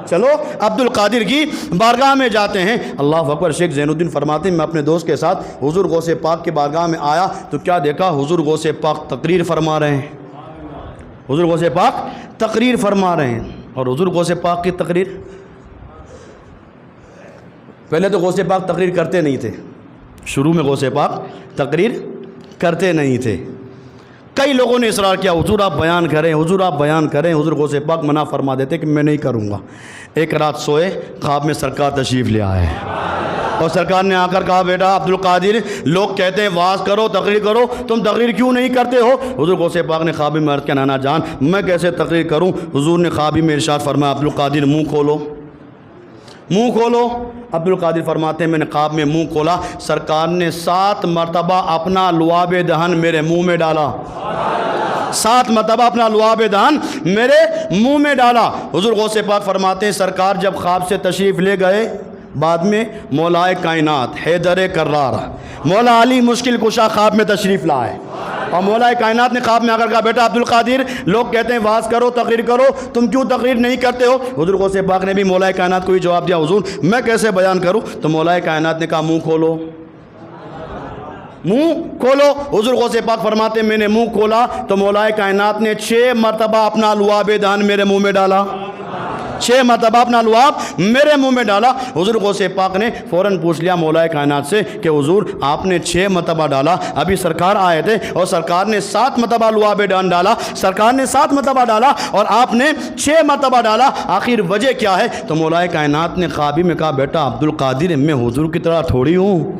چلو عبد القادر کی بارگاہ میں جاتے ہیں۔ اللہ اکبر۔ شیخ زین الدین فرماتے ہیں میں اپنے دوست کے ساتھ حضور غوث پاک کی بارگاہ میں آیا تو کیا دیکھا، حضور غوث پاک تقریر فرما رہے ہیں، حضور غوث پاک تقریر فرما رہے ہیں۔ اور حضور غوث پاک کی تقریر، پہلے تو غوث پاک تقریر کرتے نہیں تھے، شروع میں غوث پاک تقریر کرتے نہیں تھے۔ کئی لوگوں نے اصرار کیا حضور آپ بیان کریں، حضور آپ بیان کریں، حضور غوث پاک منع فرما دیتے کہ میں نہیں کروں گا۔ ایک رات سوئے، خواب میں سرکار تشریف لے آئے اور سرکار نے آ کر کہا بیٹا عبد القادر لوگ کہتے ہیں واز کرو، تقریر کرو، تم تقریر کیوں نہیں کرتے ہو؟ حضور غوث پاک نے خوابی میں عرض کیا نانا جان میں کیسے تقریر کروں؟ حضور نے خوابی میں ارشاد فرمایا عبد القادر منہ کھولو، منہ کھولو۔ عبد القادر فرماتے ہیں میں نے خواب میں منہ کھولا، سرکار نے 7 مرتبہ اپنا لعاب دہن میرے منہ میں ڈالا، 7 مرتبہ اپنا لعاب دہن میرے منہ میں ڈالا۔ حضور غوث پاک فرماتے ہیں سرکار جب خواب سے تشریف لے گئے، بعد میں مولا کائنات حیدر کرار مولا علی مشکل کشا خواب میں تشریف لائے اور مولا کائنات نے خواب میں آ کر کہا بیٹا عبد القادر لوگ کہتے ہیں واز کرو، تقریر کرو، تم کیوں تقریر نہیں کرتے ہو؟ حضور غوث پاک نے بھی مولا کائنات کو ہی جواب دیا حضور میں کیسے بیان کروں؟ تو مولا کائنات نے کہا منہ کھولو، منہ کھولو۔ حضور غوث پاک فرماتے ہیں میں نے منہ کھولا تو مولا کائنات نے 6 مرتبہ اپنا لعاب دہن میرے منہ میں ڈالا، 6 مرتبہ اپنا لعاب میرے منہ میں ڈالا۔ حضور غوث پاک نے فوراً پوچھ لیا مولا کائنات سے کہ حضور آپ نے 6 مرتبہ ڈالا، ابھی سرکار آئے تھے اور سرکار نے 7 مرتبہ لعاب دہن ڈالا، سرکار نے 7 مرتبہ ڈالا اور آپ نے 6 مرتبہ ڈالا، آخر وجہ کیا ہے؟ تو مولا کائنات نے خوابی میں کہا بیٹا عبد القادر میں حضور کی طرح تھوڑی ہوں،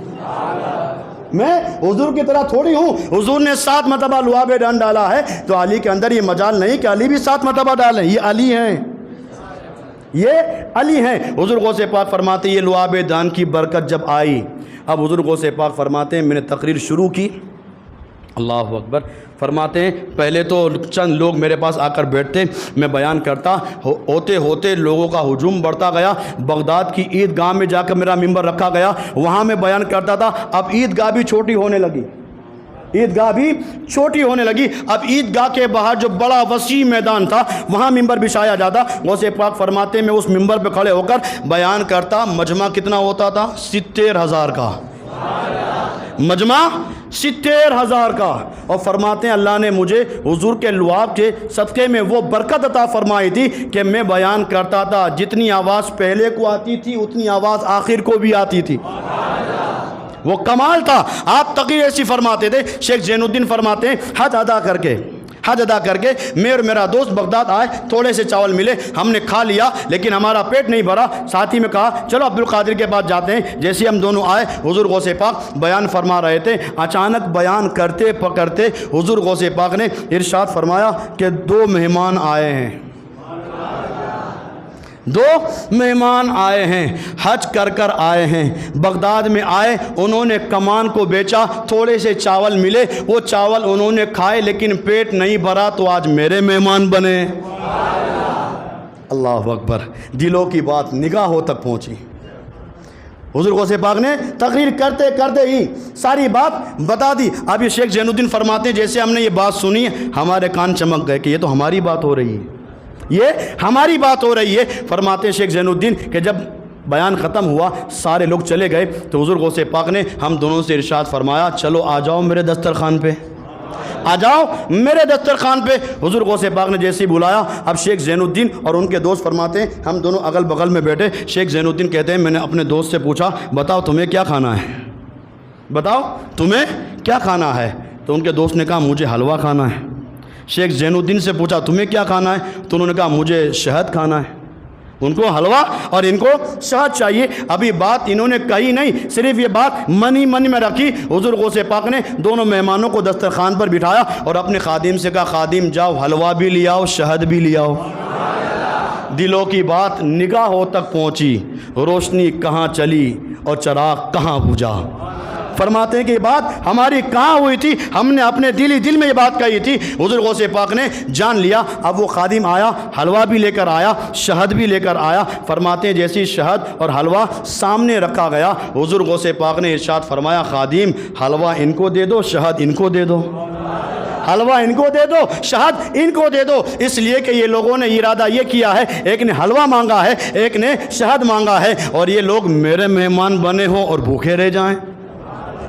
میں حضور کی طرح تھوڑی ہوں، حضور نے 7 مرتبہ لعاب دہن ڈالا ہے تو علی کے اندر یہ مجال نہیں کہ علی بھی 7 مرتبہ ڈالیں، یہ علی ہیں، یہ علی ہیں۔ حضور غوث پاک فرماتے ہیں یہ لعاب دہن کی برکت جب آئی، اب حضور غوث پاک فرماتے ہیں میں نے تقریر شروع کی، اللہ اکبر، فرماتے ہیں پہلے تو چند لوگ میرے پاس آ کر بیٹھتے، میں بیان کرتا، ہوتے ہوتے لوگوں کا ہجوم بڑھتا گیا، بغداد کی عیدگاہ میں جا کر میرا ممبر رکھا گیا، وہاں میں بیان کرتا تھا، اب عیدگاہ بھی چھوٹی ہونے لگی، عیدگاہ بھی چھوٹی ہونے لگی، اب عیدگاہ کے باہر جو بڑا وسیع میدان تھا وہاں ممبر بچھایا جاتا۔ غوث پاک فرماتے میں اس ممبر پہ کھڑے ہو کر بیان کرتا، مجمع کتنا ہوتا تھا؟ 70,000 کا مجمع، 70,000 کا، اور فرماتے ہیں اللہ نے مجھے حضور کے لعاب کے صدقے میں وہ برکت عطا فرمائی تھی کہ میں بیان کرتا تھا جتنی آواز پہلے کو آتی تھی اتنی آواز آخر کو بھی آتی تھی، وہ کمال تھا۔ آپ تقریر ایسی فرماتے تھے، شیخ زین الدین فرماتے ہیں حج ادا کر کے میں اور میرا دوست بغداد آئے، تھوڑے سے چاول ملے، ہم نے کھا لیا لیکن ہمارا پیٹ نہیں بھرا، ساتھی میں کہا چلو عبد القادر کے پاس جاتے ہیں۔ جیسے ہم دونوں آئے حضور غوث پاک بیان فرما رہے تھے، اچانک بیان کرتے پکڑتے حضور غوث پاک نے ارشاد فرمایا کہ 2 مہمان آئے ہیں، 2 مہمان آئے ہیں، حج کر کر آئے ہیں، بغداد میں آئے، انہوں نے کمان کو بیچا، تھوڑے سے چاول ملے، وہ چاول انہوں نے کھائے لیکن پیٹ نہیں بھرا تو آج میرے مہمان بنے۔ اللہ اکبر، دلوں کی بات نگاہوں تک پہنچی۔ حضور غوث پاک نے تقریر کرتے کرتے ہی ساری بات بتا دی۔ اب یہ شیخ زین الدین فرماتے ہیں جیسے ہم نے یہ بات سنی ہمارے کان چمک گئے کہ یہ تو ہماری بات ہو رہی ہے، یہ ہماری بات ہو رہی ہے۔ فرماتے ہیں شیخ زین الدین کہ جب بیان ختم ہوا سارے لوگ چلے گئے تو حضور غوث پاک نے ہم دونوں سے ارشاد فرمایا چلو آ جاؤ میرے دسترخوان پہ، آ جاؤ میرے دسترخوان پہ۔ حضور غوث پاک نے جیسے ہی بلایا، اب شیخ زین الدین اور ان کے دوست فرماتے ہیں ہم دونوں اگل بغل میں بیٹھے۔ شیخ زین الدین کہتے ہیں میں نے اپنے دوست سے پوچھا بتاؤ تمہیں کیا کھانا ہے، بتاؤ تمہیں کیا کھانا ہے؟ تو ان کے دوست نے کہا مجھے حلوہ کھانا ہے۔ شیخ زین الدین سے پوچھا تمہیں کیا کھانا ہے؟ تو انہوں نے کہا مجھے شہد کھانا ہے۔ ان کو حلوہ اور ان کو شہد چاہیے۔ ابھی بات انہوں نے کہی نہیں، صرف یہ بات من میں رکھی۔ حضور غوث پاک نے دونوں مہمانوں کو دسترخوان پر بٹھایا اور اپنے خادم سے کہا خادم جاؤ حلوہ بھی لے آؤ، شہد بھی لے آؤ۔ دلوں کی بات نگاہوں تک پہنچی، روشنی کہاں چلی اور چراغ کہاں بجھا۔ فرماتے ہیں کہ یہ بات ہماری کہاں ہوئی تھی، ہم نے اپنے دل میں یہ بات کہی تھی۔ حضور غوث پاک نے جان لیا۔ اب وہ خادم آیا، حلوہ بھی لے کر آیا، شہد بھی لے کر آیا۔ فرماتے ہیں جیسی شہد اور حلوہ سامنے رکھا گیا، حضور غوث پاک نے ارشاد فرمایا، خادم حلوہ ان کو دے دو، شہد ان کو دے دو، حلوہ ان کو دے دو، شہد ان کو دے دو۔ اس لیے کہ یہ لوگوں نے ارادہ یہ کیا ہے، ایک نے حلوہ مانگا ہے، ایک نے شہد مانگا ہے، اور یہ لوگ میرے مہمان بنے ہوں اور بھوکے رہ جائیں،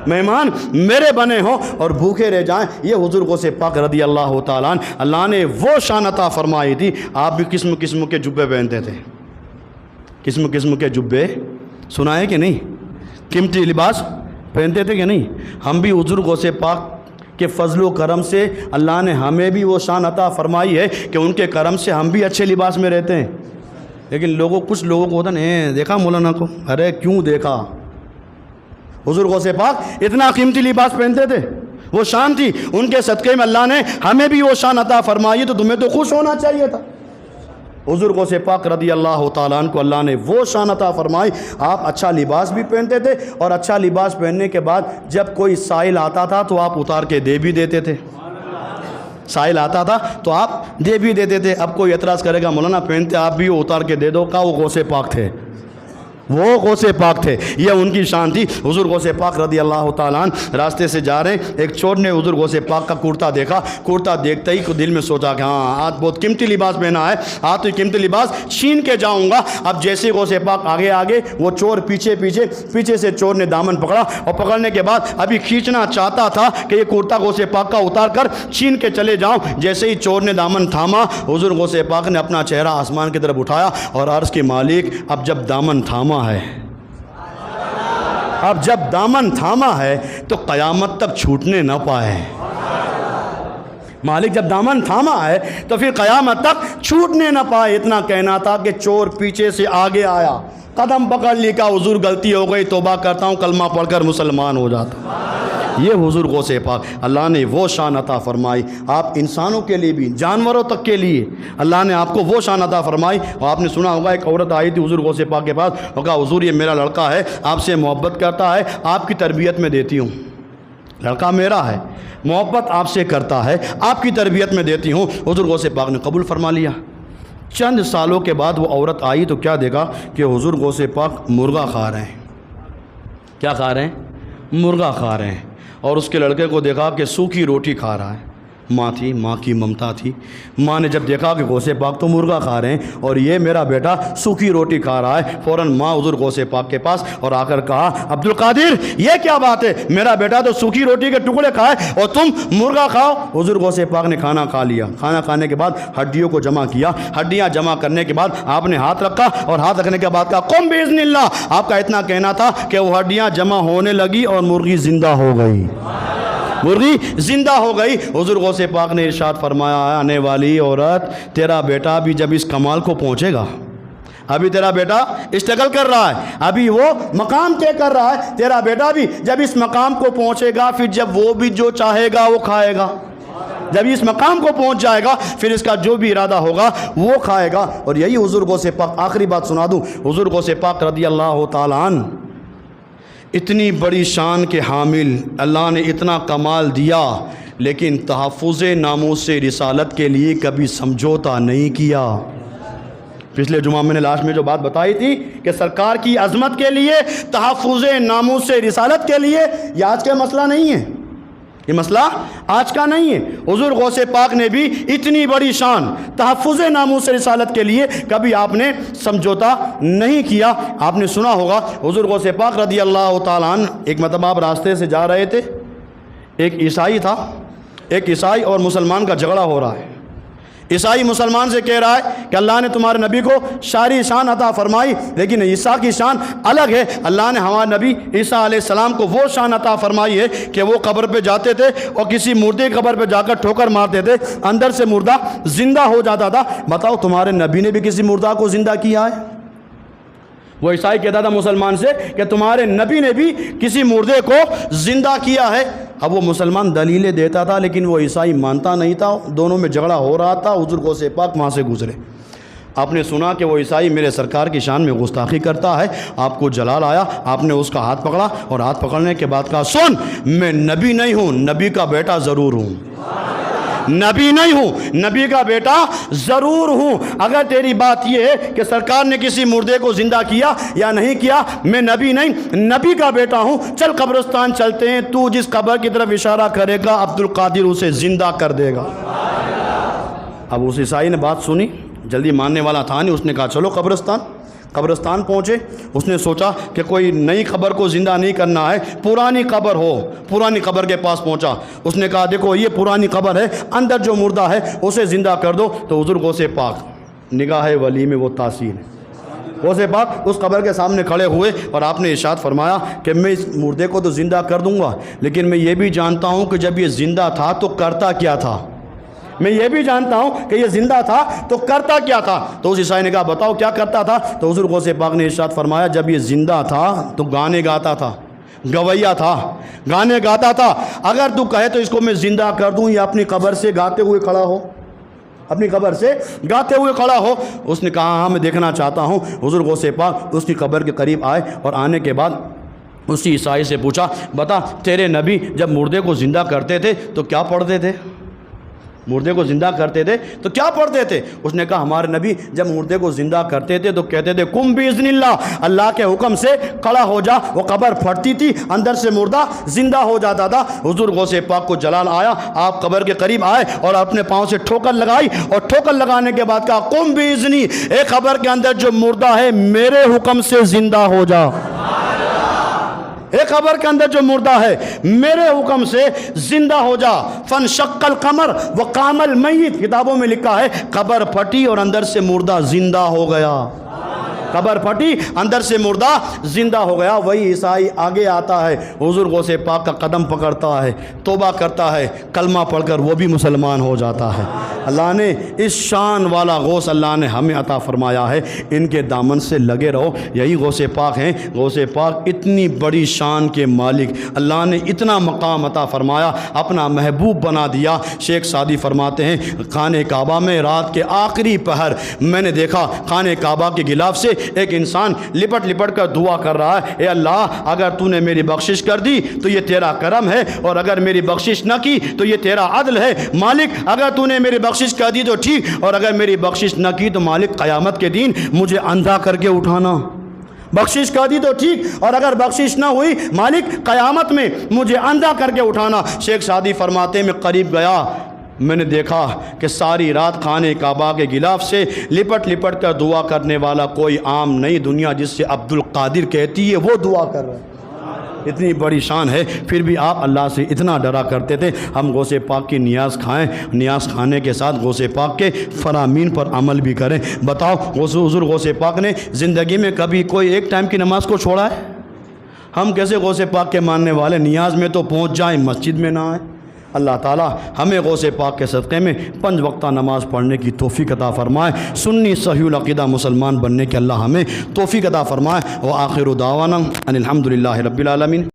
مہمان میرے بنے ہوں اور بھوکے رہ جائیں۔ یہ حضور غوث پاک رضی اللہ تعالیٰ عنہ، اللہ نے وہ شان عطا فرمائی تھی۔ آپ بھی قسم قسم کے جبے پہنتے تھے، قسم قسم کے جبے، سنا ہے کہ نہیں؟ قیمتی لباس پہنتے تھے کہ نہیں؟ ہم بھی حضور غوث پاک کہ فضل و کرم سے اللہ نے ہمیں بھی وہ شان عطا فرمائی ہے کہ ان کے کرم سے ہم بھی اچھے لباس میں رہتے ہیں۔ لیکن کچھ لوگوں کو ہوتا نہیں، دیکھا مولانا کو، ارے کیوں دیکھا؟ حضور غوث پاک اتنا قیمتی لباس پہنتے تھے، وہ شان تھی ان کے صدقے میں، اللہ نے ہمیں بھی وہ شان عطا فرمائی، تو تمہیں تو خوش ہونا چاہیے تھا۔ حضور غوث پاک رضی اللہ تعالیٰ عنہ کو اللہ نے وہ شان عطا فرمائی، آپ اچھا لباس بھی پہنتے تھے، اور اچھا لباس پہننے کے بعد جب کوئی سائل آتا تھا تو آپ اتار کے دے بھی دیتے تھے، سائل آتا تھا تو آپ دے بھی دیتے تھے۔ اب کوئی اعتراض کرے گا مولانا پہنتے آپ بھی وہ اتار کے دے دو، کا وہ غوث پاک تھے، وہ غوث پاک تھے، یہ ان کی شان تھی۔ حضور غوث پاک رضی اللہ تعالیٰ عنہ راستے سے جا رہے ہیں، ایک چور نے حضور غوث پاک کا کرتا دیکھا، کرتا دیکھتے ہی دل میں سوچا کہ ہاں آج بہت قیمتی لباس پہنا ہے، آج تو قیمتی لباس چھین کے جاؤں گا۔ اب جیسے غوث پاک آگے وہ چور پیچھے سے چور نے دامن پکڑا، اور پکڑنے کے بعد ابھی کھینچنا چاہتا تھا کہ یہ کرتا غوث پاک کا اتار کر چھین کے چلے جاؤں۔ جیسے ہی چور نے دامن تھاما، حضور غوث پاک نے اپنا چہرہ آسمان کی طرف اٹھایا اور عرض کے مالک اب جب دامن تھاما ہے، اب جب دامن تھاما ہے تو قیامت تک چھوٹنے نہ پائے، مالک جب دامن تھاما ہے تو پھر قیامت تک چھوٹنے نہ پائے۔ اتنا کہنا تھا کہ چور پیچھے سے آگے آیا، قدم پکڑ لی، کا حضور غلطی ہو گئی، توبہ کرتا ہوں، کلمہ پڑھ کر مسلمان ہو جاتا۔ یہ حضور غوث پاک، اللہ نے وہ شان عطا فرمائی، آپ انسانوں کے لیے بھی، جانوروں تک کے لیے اللہ نے آپ کو وہ شان عطا فرمائی۔ اور آپ نے سنا ہوگا ایک عورت آئی تھی حضور غوث پاک کے پاس، اور کہا حضور یہ میرا لڑکا ہے، آپ سے محبت کرتا ہے، آپ کی تربیت میں دیتی ہوں، لڑکا میرا ہے، محبت آپ سے کرتا ہے، آپ کی تربیت میں دیتی ہوں۔ حضور غوث پاک نے قبول فرما لیا۔ چند سالوں کے بعد وہ عورت آئی تو کیا دیکھا کہ حضور غوث پاک مرغا کھا رہے ہیں۔ کیا کھا رہے ہیں؟ مرغا کھا رہے ہیں۔ اور اس کے لڑکے کو دیکھا کہ سوکھی روٹی کھا رہا ہے۔ ماں تھی، ماں کی ممتا تھی، ماں نے جب دیکھا کہ غوث پاک تو مرغا کھا رہے ہیں اور یہ میرا بیٹا سوکھی روٹی کھا رہا ہے، فوراً ماں حضور غوث پاک کے پاس اور آ کر کہا عبد القادر یہ کیا بات ہے، میرا بیٹا تو سوکھی روٹی کے ٹکڑے کھائے اور تم مرغا کھاؤ۔ حضور غوث پاک نے کھانا کھا لیا، کھانا کھانے کے بعد ہڈیوں کو جمع کیا، ہڈیاں جمع کرنے کے بعد آپ نے ہاتھ رکھا اور ہاتھ رکھنے کے بعد کہا قم باذن اللہ۔ آپ کا اتنا کہنا تھا کہ وہ ہڈیاں جمع ہونے لگی اور مرغی زندہ ہو گئی، مرغی زندہ ہو گئی۔ حضور غوث پاک نے ارشاد فرمایا آنے والی عورت تیرا بیٹا بھی جب اس کمال کو پہنچے گا، ابھی تیرا بیٹا اسٹرگل کر رہا ہے، ابھی وہ مقام طے کر رہا ہے، تیرا بیٹا بھی جب اس مقام کو پہنچے گا پھر جب وہ بھی جو چاہے گا وہ کھائے گا، جب اس مقام کو پہنچ جائے گا پھر اس کا جو بھی ارادہ ہوگا وہ کھائے گا۔ اور یہی حضور غوث پاک، آخری بات سنا دوں، حضور غوث پاک رضی اللہ تعالیٰ عنہ اتنی بڑی شان کے حامل، اللہ نے اتنا کمال دیا لیکن تحفظ ناموس رسالت کے لیے کبھی سمجھوتا نہیں کیا۔ پچھلے جمعہ میں نے لاسٹ میں جو بات بتائی تھی کہ سرکار کی عظمت کے لیے، تحفظ ناموس رسالت کے لیے، یہ آج کا مسئلہ نہیں ہے، یہ مسئلہ آج کا نہیں ہے۔ حضور غوث پاک نے بھی اتنی بڑی شان تحفظ ناموس رسالت کے لیے کبھی آپ نے سمجھوتا نہیں کیا۔ آپ نے سنا ہوگا حضور غوث پاک رضی اللہ تعالیٰ عنہ ایک مرتبہ آپ راستے سے جا رہے تھے، ایک عیسائی تھا، ایک عیسائی اور مسلمان کا جھگڑا ہو رہا ہے۔ عیسائی مسلمان سے کہہ رہا ہے کہ اللہ نے تمہارے نبی کو ساری شان عطا فرمائی لیکن عیسیٰ کی شان الگ ہے، اللہ نے ہمارے نبی عیسیٰ علیہ السلام کو وہ شان عطا فرمائی ہے کہ وہ قبر پہ جاتے تھے اور کسی مردے کی قبر پہ جا کر ٹھوکر مارتے تھے، اندر سے مردہ زندہ ہو جاتا تھا۔ بتاؤ تمہارے نبی نے بھی کسی مردہ کو زندہ کیا ہے؟ وہ عیسائی کہتا تھا مسلمان سے کہ تمہارے نبی نے بھی کسی مردے کو زندہ کیا ہے۔ اب وہ مسلمان دلیلیں دیتا تھا لیکن وہ عیسائی مانتا نہیں تھا، دونوں میں جھگڑا ہو رہا تھا۔ حضور غوث پاک وہاں سے گزرے، آپ نے سنا کہ وہ عیسائی میرے سرکار کی شان میں گستاخی کرتا ہے، آپ کو جلال آیا، آپ نے اس کا ہاتھ پکڑا اور ہاتھ پکڑنے کے بعد کہا سن، میں نبی نہیں ہوں، نبی کا بیٹا ضرور ہوں، نبی نہیں ہوں، نبی کا بیٹا ضرور ہوں۔ اگر تیری بات یہ ہے کہ سرکار نے کسی مردے کو زندہ کیا یا نہیں کیا، میں نبی نہیں، نبی کا بیٹا ہوں، چل قبرستان چلتے ہیں، تو جس قبر کی طرف اشارہ کرے گا عبدالقادر اسے زندہ کر دے گا۔ اب اس عیسائی نے بات سنی، جلدی ماننے والا تھا نہیں، اس نے کہا چلو قبرستان پہنچے۔ اس نے سوچا کہ کوئی نئی قبر کو زندہ نہیں کرنا ہے، پرانی قبر ہو، پرانی قبر کے پاس پہنچا۔ اس نے کہا دیکھو یہ پرانی قبر ہے، اندر جو مردہ ہے اسے زندہ کر دو۔ تو حضور غوث پاک نگاہ ولی میں وہ تاثیر ہے، غوث پاک اس قبر کے سامنے کھڑے ہوئے اور آپ نے ارشاد فرمایا کہ میں اس مردے کو تو زندہ کر دوں گا، لیکن میں یہ بھی جانتا ہوں کہ جب یہ زندہ تھا تو کرتا کیا تھا، میں یہ بھی جانتا ہوں کہ یہ زندہ تھا تو کرتا کیا تھا۔ تو اس عیسائی نے کہا بتاؤ کیا کرتا تھا؟ تو حضور غوث پاک نے ارشاد فرمایا جب یہ زندہ تھا تو گانے گاتا تھا، گویا تھا، گانے گاتا تھا۔ اگر تو کہے تو اس کو میں زندہ کر دوں، یا اپنی قبر سے گاتے ہوئے کھڑا ہو، اپنی قبر سے گاتے ہوئے کھڑا ہو۔ اس نے کہا ہاں میں دیکھنا چاہتا ہوں۔ حضور غوث پاک اس کی قبر کے قریب آئے اور آنے کے بعد اسی عیسائی سے پوچھا بتا تیرے نبی جب مردے کو زندہ کرتے تھے تو کیا پڑھتے تھے؟ مردے کو زندہ کرتے تھے تو کیا پڑھتے تھے؟ اس نے کہا ہمارے نبی جب مردے کو زندہ کرتے تھے تو کہتے تھے کم باذن اللہ، اللہ کے حکم سے کھڑا ہو جا۔ وہ قبر پھٹتی تھی، اندر سے مردہ زندہ ہو جاتا تھا۔ حضور غوث پاک کو جلال آیا، آپ قبر کے قریب آئے اور اپنے پاؤں سے ٹھوکر لگائی، اور ٹھوکر لگانے کے بعد کہا کم باذنی، ایک قبر کے اندر جو مردہ ہے میرے حکم سے زندہ ہو جا، ایک قبر کے اندر جو مردہ ہے میرے حکم سے زندہ ہو جا۔ فانشق القمر وقام المیت، کتابوں میں لکھا ہے قبر پھٹی اور اندر سے مردہ زندہ ہو گیا، قبر پھٹی اندر سے مردہ زندہ ہو گیا۔ وہی عیسائی آگے آتا ہے، حضور غوث پاک کا قدم پکڑتا ہے، توبہ کرتا ہے، کلمہ پڑھ کر وہ بھی مسلمان ہو جاتا ہے۔ اللہ نے اس شان والا غوث اللہ نے ہمیں عطا فرمایا ہے، ان کے دامن سے لگے رہو۔ یہی غوث پاک ہیں۔ غوث پاک اتنی بڑی شان کے مالک، اللہ نے اتنا مقام عطا فرمایا، اپنا محبوب بنا دیا۔ شیخ سعدی فرماتے ہیں خانہ کعبہ میں رات کے آخری پہر میں نے دیکھا خانہ کعبہ کے غلاف سے ایک انسان لپٹ لپٹ کر دعا کر رہا ہے، اے اللہ اگر تو نے میری بخشش کر دی تو یہ تیرا کرم ہے، اور اگر میری بخشش نہ کی تو یہ تیرا عدل ہے۔ مالک اگر تو نے میری بخشش کر دی تو ٹھیک، اور اگر میری بخشش نہ کی تو مالک قیامت کے دن مجھے اندھا کر کے اٹھانا۔ بخشش کر دی تو ٹھیک، اور اگر بخشش نہ ہوئی مالک قیامت میں مجھے اندھا کر کے اٹھانا۔ شیخ سعدی فرماتے میں قریب گیا، میں نے دیکھا کہ ساری رات خانہ کعبہ کے غلاف سے لپٹ لپٹ کر دعا کرنے والا کوئی عام نہیں دنیا جس سے عبدالقادر کہتی ہے وہ دعا کر رہا ہے۔ اتنی بڑی شان ہے، پھر بھی آپ اللہ سے اتنا ڈرا کرتے تھے۔ ہم غوث پاک کی نیاز کھائیں، نیاز کھانے کے ساتھ غوث پاک کے فرامین پر عمل بھی کریں۔ بتاؤ حضور غوث پاک نے زندگی میں کبھی کوئی ایک ٹائم کی نماز کو چھوڑا ہے؟ ہم کیسے غوث پاک کے ماننے والے نیاز میں تو پہنچ جائیں، مسجد میں نہ آئیں؟ اللہ تعالی ہمیں غوث پاک کے صدقے میں 5 وقتہ نماز پڑھنے کی توفیق عطا فرمائے، سنی صحیح العقیدہ مسلمان بننے کے اللہ ہمیں توفیق عطا فرمائے۔ وآخر دعوانا ان الحمد للہ رب العالمین۔